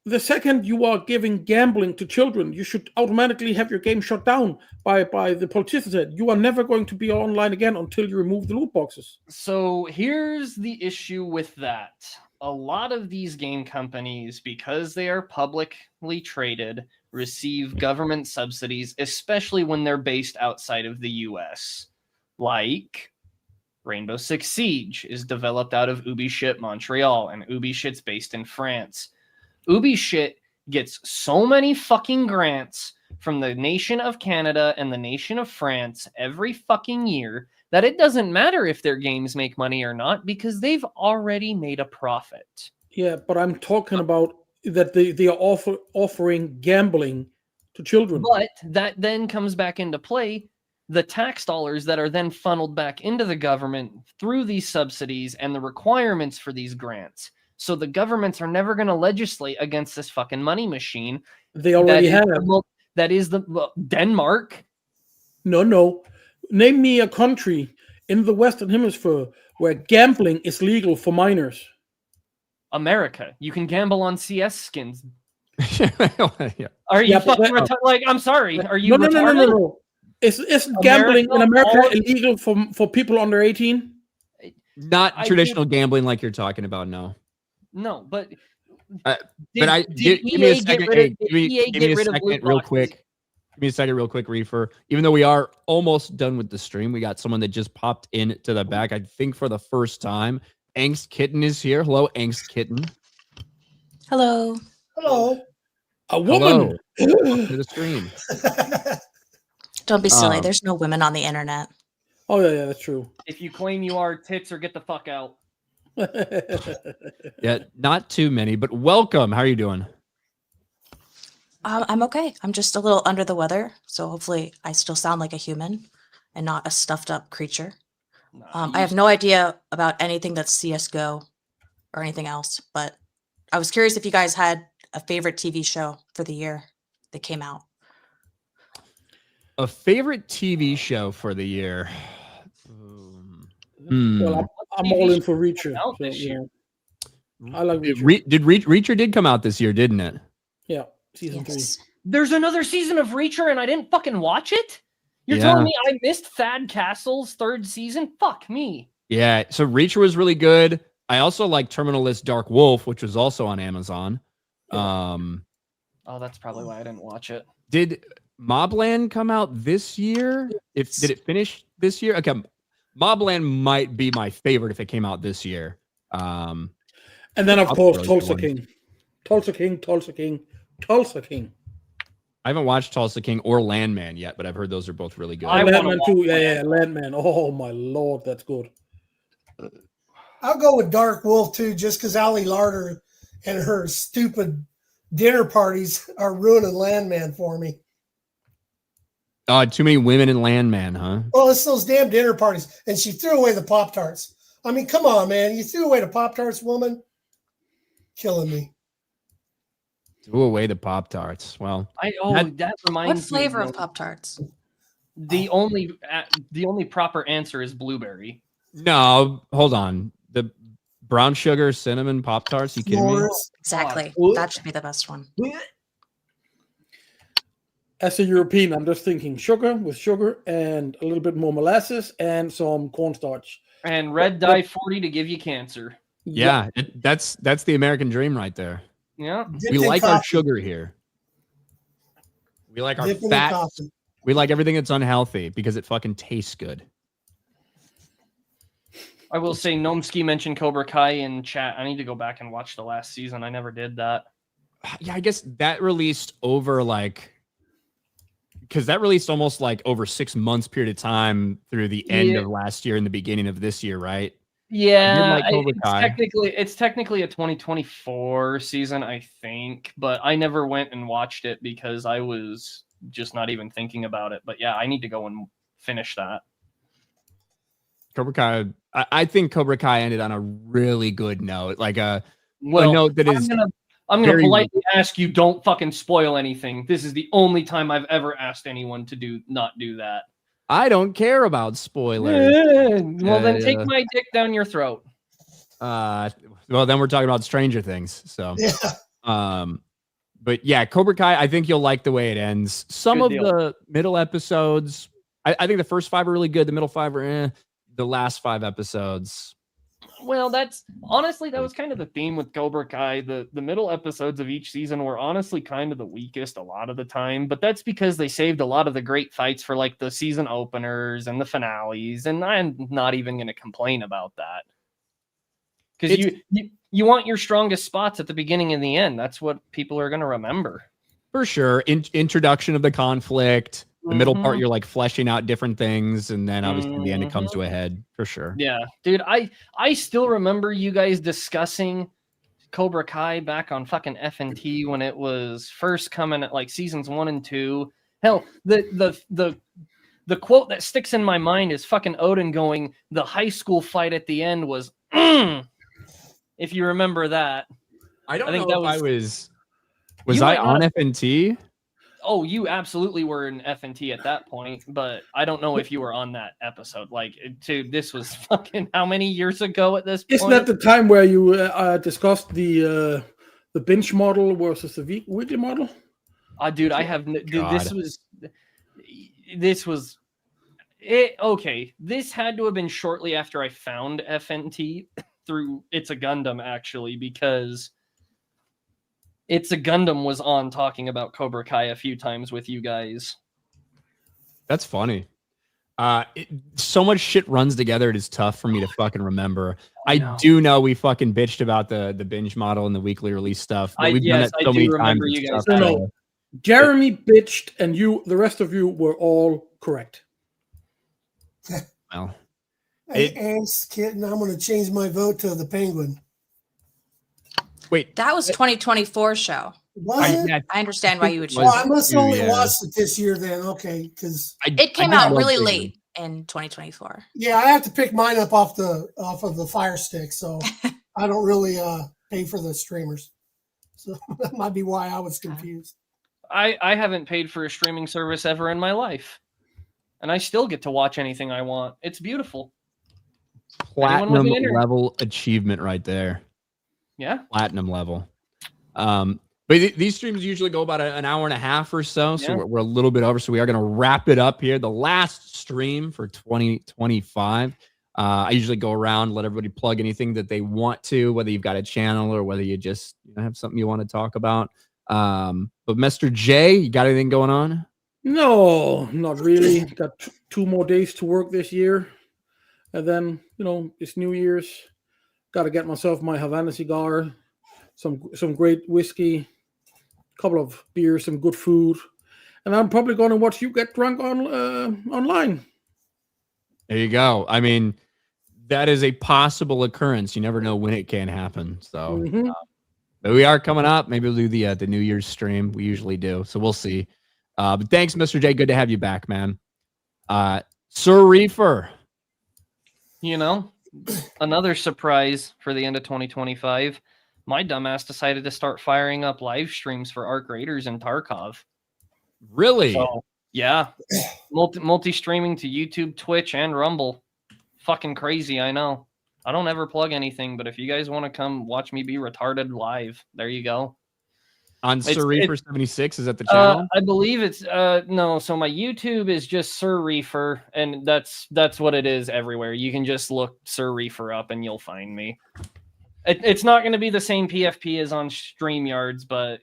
The second you are giving gambling to children, you should automatically have your game shut down by the politicians. You are never going to be online again until you remove the loot boxes. So here's the issue with that. A lot of these game companies, because they are publicly traded, receive government subsidies, especially when they're based outside of the US. Like Rainbow Six Siege is developed out of Ubi Shit Montreal, and Ubi Shit's based in France. Ubi Shit gets so many fucking grants from the nation of Canada and the nation of France every fucking year that it doesn't matter if their games make money or not because they've already made a profit. Yeah, but I'm talking about that they are offering gambling to children. But that then comes back into play. The tax dollars that are then funneled back into the government through these subsidies and the requirements for these grants. So the governments are never going to legislate against this fucking money machine. They already have. That is the Denmark. No. Name me a country in the Western Hemisphere where gambling is legal for minors. America. You can gamble on CS skins. Yeah. Are you fucking like? I'm sorry. Are you retarded? No. Isn't gambling in America illegal for people under 18? Not traditional gambling like you're talking about, no. No, but give me a second. Give me a second real quick. Give me a second real quick, Reefer. Even though we are almost done with the stream, we got someone that just popped into the back, I think for the first time. Angst Kitten is here. Hello, Angst Kitten. Hello. Hello. A woman. Welcome to the stream. Don't be silly. There's no women on the internet. Oh, yeah, that's true. If you claim you are, tits or get the fuck out. Yeah, not too many, but welcome. How are you doing? I'm okay. I'm just a little under the weather, so hopefully I still sound like a human and not a stuffed up creature. I have no idea about anything that's CSGO or anything else, but I was curious if you guys had a favorite TV show for the year that came out. A favorite TV show for the year? Well, I'm all in for Reacher. So, yeah. I like Reacher. Reacher did come out this year, didn't it? Yeah, season 3. There's another season of Reacher and I didn't fucking watch it? You're telling me I missed Thad Castle's 3rd season? Fuck me. Yeah, so Reacher was really good. I also like Terminal List Dark Wolf, which was also on Amazon. Oh, that's probably why I didn't watch it. Did Mobland come out this year? Did it finish this year? Okay, Mobland might be my favorite if it came out this year. And then, of course, Tulsa King. Tulsa King. I haven't watched Tulsa King or Landman yet, but I've heard those are both really good. Landman too. Yeah, Landman. Oh, my Lord, that's good. I'll go with Dark Wolf, too, just because Ali Larder and her stupid dinner parties are ruining Landman for me. Too many women in Landman, huh? Well, it's those damn dinner parties. And she threw away the Pop-Tarts. I mean, come on, man. You threw away the Pop-Tarts, woman? Killing me. Threw away the Pop-Tarts. Well, that reminds me. What flavor of Pop-Tarts? The only proper answer is blueberry. No, hold on. The brown sugar cinnamon Pop-Tarts, you kidding me? Exactly. That should be the best one. As a European, I'm just thinking sugar with sugar and a little bit more molasses and some cornstarch. And red dye 40 to give you cancer. Yeah, that's the American dream right there. Yeah. We like our sugar here. We like our fat. We like everything that's unhealthy because it fucking tastes good. I will say Nomsky mentioned Cobra Kai in chat. I need to go back and watch the last season. I never did that. Yeah, I guess that released over because that released almost like over 6 months period of time through the end of last year and the beginning of this year, right? Yeah, it's technically a 2024 season, I think, but I never went and watched it because I was just not even thinking about it. But yeah, I need to go and finish that. Cobra Kai, I think Cobra Kai ended on a really good note, like a note that is. I'm gonna politely ask you, don't fucking spoil anything. This is the only time I've ever asked anyone to not do that. I don't care about spoilers. Well, then take my dick down your throat. Well, then we're talking about Stranger Things. So, yeah. But yeah, Cobra Kai, I think you'll like the way it ends. Some of the middle episodes, I think the first 5 are really good. The middle 5 are the last 5 episodes. Well, that's honestly, that was kind of the theme with Cobra Kai. The middle episodes of each season were honestly kind of the weakest a lot of the time, but that's because they saved a lot of the great fights for like the season openers and the finales, and I'm not even going to complain about that. Because you want your strongest spots at the beginning and the end. That's what people are going to remember. For sure. Introduction of the conflict. The middle part, you're like fleshing out different things, and then obviously the end it comes to a head for sure. Yeah, dude, I still remember you guys discussing Cobra Kai back on fucking FNT when it was first coming at like seasons 1 and 2. Hell, the quote that sticks in my mind is fucking Odin going, "The high school fight at the end was," if you remember that. I think know if was I on FNT? Oh, you absolutely were in FNT at that point, but I don't know if you were on that episode. Like, dude, this was fucking how many years ago at this point? Isn't that the time where you discussed the binge model versus the weekly model? Dude, I have. Dude, this was it. Okay, this had to have been shortly after I found FNT through It's a Gundam, actually, because It's a Gundam was on talking about Cobra Kai a few times with you guys. That's funny. So much shit runs together. It is tough for me to fucking remember. I do know we fucking bitched about the binge model and the weekly release stuff. But we've done it so many times. You guys Jeremy bitched, and the rest of you were all correct. Well, kitten, I'm going to change my vote to the Penguin. Wait, that was 2024 show. I understand why you would choose. Well, I must only watch it this year then. Okay, because it came out really late in 2024. Yeah, I have to pick mine up off of the Fire Stick, so I don't really pay for the streamers. So that might be why I was confused. I haven't paid for a streaming service ever in my life, and I still get to watch anything I want. It's beautiful. Platinum level achievement right there. Yeah, platinum level. But these streams usually go about an hour and a half or so, so we're a little bit over. So we are going to wrap it up here. The last stream for 2025. I usually go around, let everybody plug anything that they want to, whether you've got a channel or whether you just have something you want to talk about. But Mr. J, you got anything going on? No, not really. Got 2 more days to work this year, and then it's New Year's. Got to get myself my Havana cigar, some great whiskey, a couple of beers, some good food, and I'm probably going to watch you get drunk online. There you go. I mean, that is a possible occurrence. You never know when it can happen. So, but we are coming up. Maybe we'll do the New Year's stream. We usually do. So we'll see. But thanks, Mr. J. Good to have you back, man. Sir Reefer. Another surprise for the end of 2025. My dumbass decided to start firing up live streams for Arc Raiders and Tarkov. Really? So, yeah. Multi-streaming to YouTube, Twitch, and Rumble. Fucking crazy, I know. I don't ever plug anything, but if you guys want to come watch me be retarded live, there you go. On Sir Reefer 76, is that the channel? I believe it's no. So my YouTube is just Sir Reefer, and that's what it is everywhere. You can just look Sir Reefer up, and you'll find me. It's not going to be the same PFP as on StreamYards, but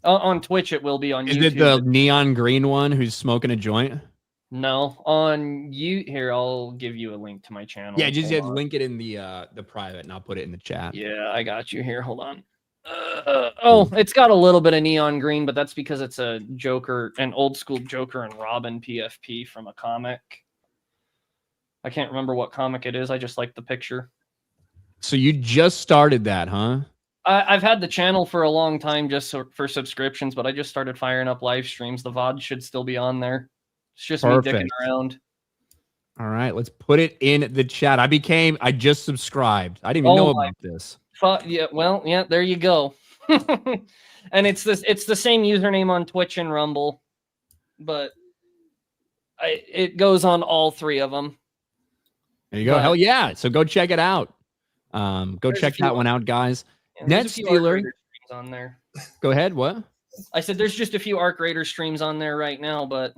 on Twitch it will be on YouTube. Is it the neon green one who's smoking a joint? No, on here I'll give you a link to my channel. Yeah, just link it in the private, and I'll put it in the chat. Yeah, I got you here. Hold on. It's got a little bit of neon green, but that's because it's a Joker, an old school Joker and Robin PFP from a comic. I can't remember what comic it is. I just like the picture. So you just started that, huh? I've had the channel for a long time just for subscriptions, but I just started firing up live streams. The VOD should still be on there. It's just me dicking around. All right, let's put it in the chat. I just subscribed. I didn't even know about this. Yeah, well, yeah, there you go. And it's the same username on Twitch and Rumble, but it goes on all 3 of them. There you go. Hell yeah. So go check it out. Go check that one out, guys. Yeah, Net Stealer on there. Go ahead. What? I said there's just a few Arc Raider streams on there right now, but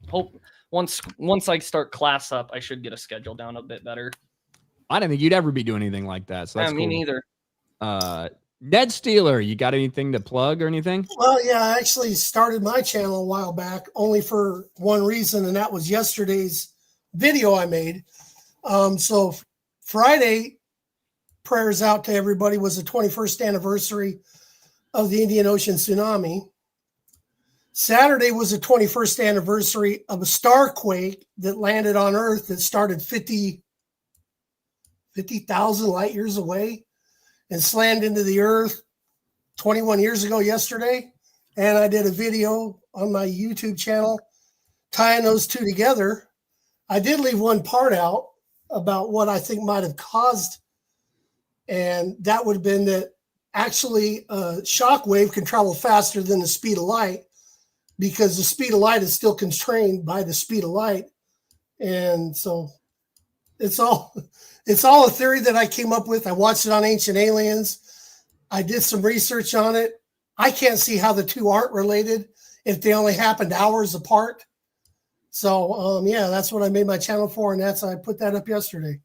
hope once I start class up, I should get a schedule down a bit better. I didn't think you'd ever be doing anything like that. So that's me cool. neither. Ned Steeler, you got anything to plug or anything? Well, yeah, I actually started my channel a while back only for one reason, and that was yesterday's video I made. So Friday, prayers out to everybody, was the 21st anniversary of the Indian Ocean tsunami. Saturday was the 21st anniversary of a starquake that landed on Earth that started 50,000 light years away and slammed into the Earth 21 years ago yesterday. And I did a video on my YouTube channel tying those two together. I did leave one part out about what I think might have caused, and that would have been that actually a shock wave can travel faster than the speed of light, because the speed of light is still constrained by the speed of light. And so it's all a theory that I came up with. I watched it on Ancient Aliens. I did some research on it. I can't see how the two aren't related if they only happened hours apart. So yeah, that's what I made my channel for, and I put that up yesterday.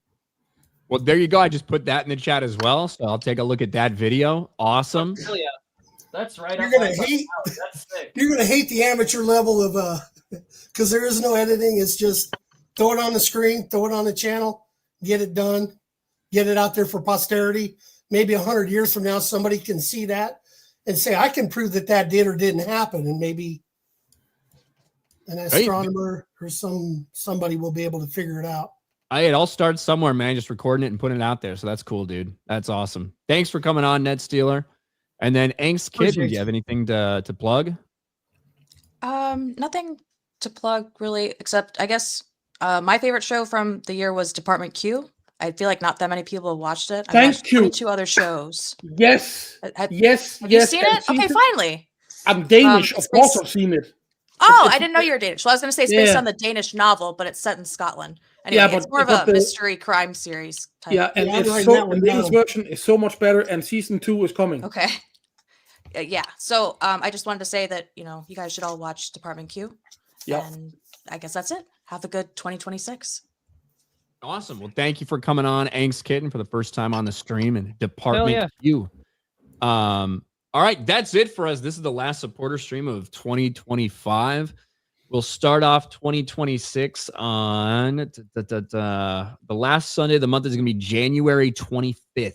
Well, there you go. I just put that in the chat as well, so I'll take a look at that video. Awesome. Oh, yeah. That's right. You're gonna hate. You're gonna hate the amateur level of because there is no editing. It's just throw it on the screen, throw it on the channel, get it done, get it out there for posterity. Maybe 100 years from now, somebody can see that and say, "I can prove that that did or didn't happen," and maybe an astronomer or somebody will be able to figure it out. It all starts somewhere, man. Just recording it and putting it out there. So that's cool, dude. That's awesome. Thanks for coming on, Ned Steeler. And then Angst Kid, do you have anything to plug? Nothing to plug really, except I guess my favorite show from the year was Department Q. I feel like not that many people have watched it. I watched 22 other shows. Yes. Have yes. you seen it? Okay, finally. I'm Danish. Of course I've seen it. Oh, I didn't know you were Danish. Well, I was going to say it's based on the Danish novel, but it's set in Scotland. Anyway, it's more of a mystery crime series type. Yeah, and the English version is so much better, and season 2 is coming. Okay. Yeah. So I just wanted to say that, you guys should all watch Department Q. Yeah. And I guess that's it. Have a good 2026. Awesome. Well, thank you for coming on, Angst Kitten, for the first time on the stream, and Department Q. All right, that's it for us. This is the last supporter stream of 2025. We'll start off 2026 on the last Sunday of the month is going to be January 25th.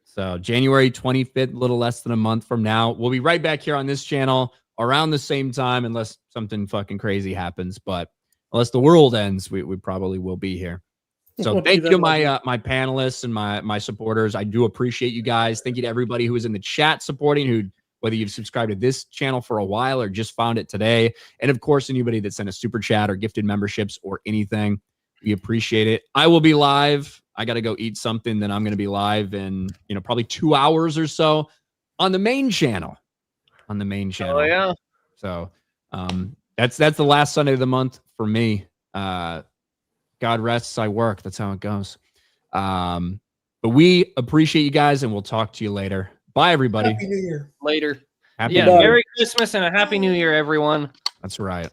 So January 25th, a little less than a month from now. We'll be right back here on this channel around the same time, unless something fucking crazy happens. But unless the world ends, we probably will be here. So thank you to my panelists and my supporters. I do appreciate you guys. Thank you to everybody who was in the chat supporting, whether you've subscribed to this channel for a while or just found it today. And of course, anybody that sent a super chat or gifted memberships or anything, we appreciate it. I will be live. I got to go eat something. Then I'm going to be live in, probably 2 hours or so on the main channel. Oh, yeah. So that's the last Sunday of the month for me. God rests, I work. That's how it goes. But we appreciate you guys, and we'll talk to you later. Bye, everybody. Happy New Year. Later. Happy Merry Christmas and a Happy New Year, everyone. That's right.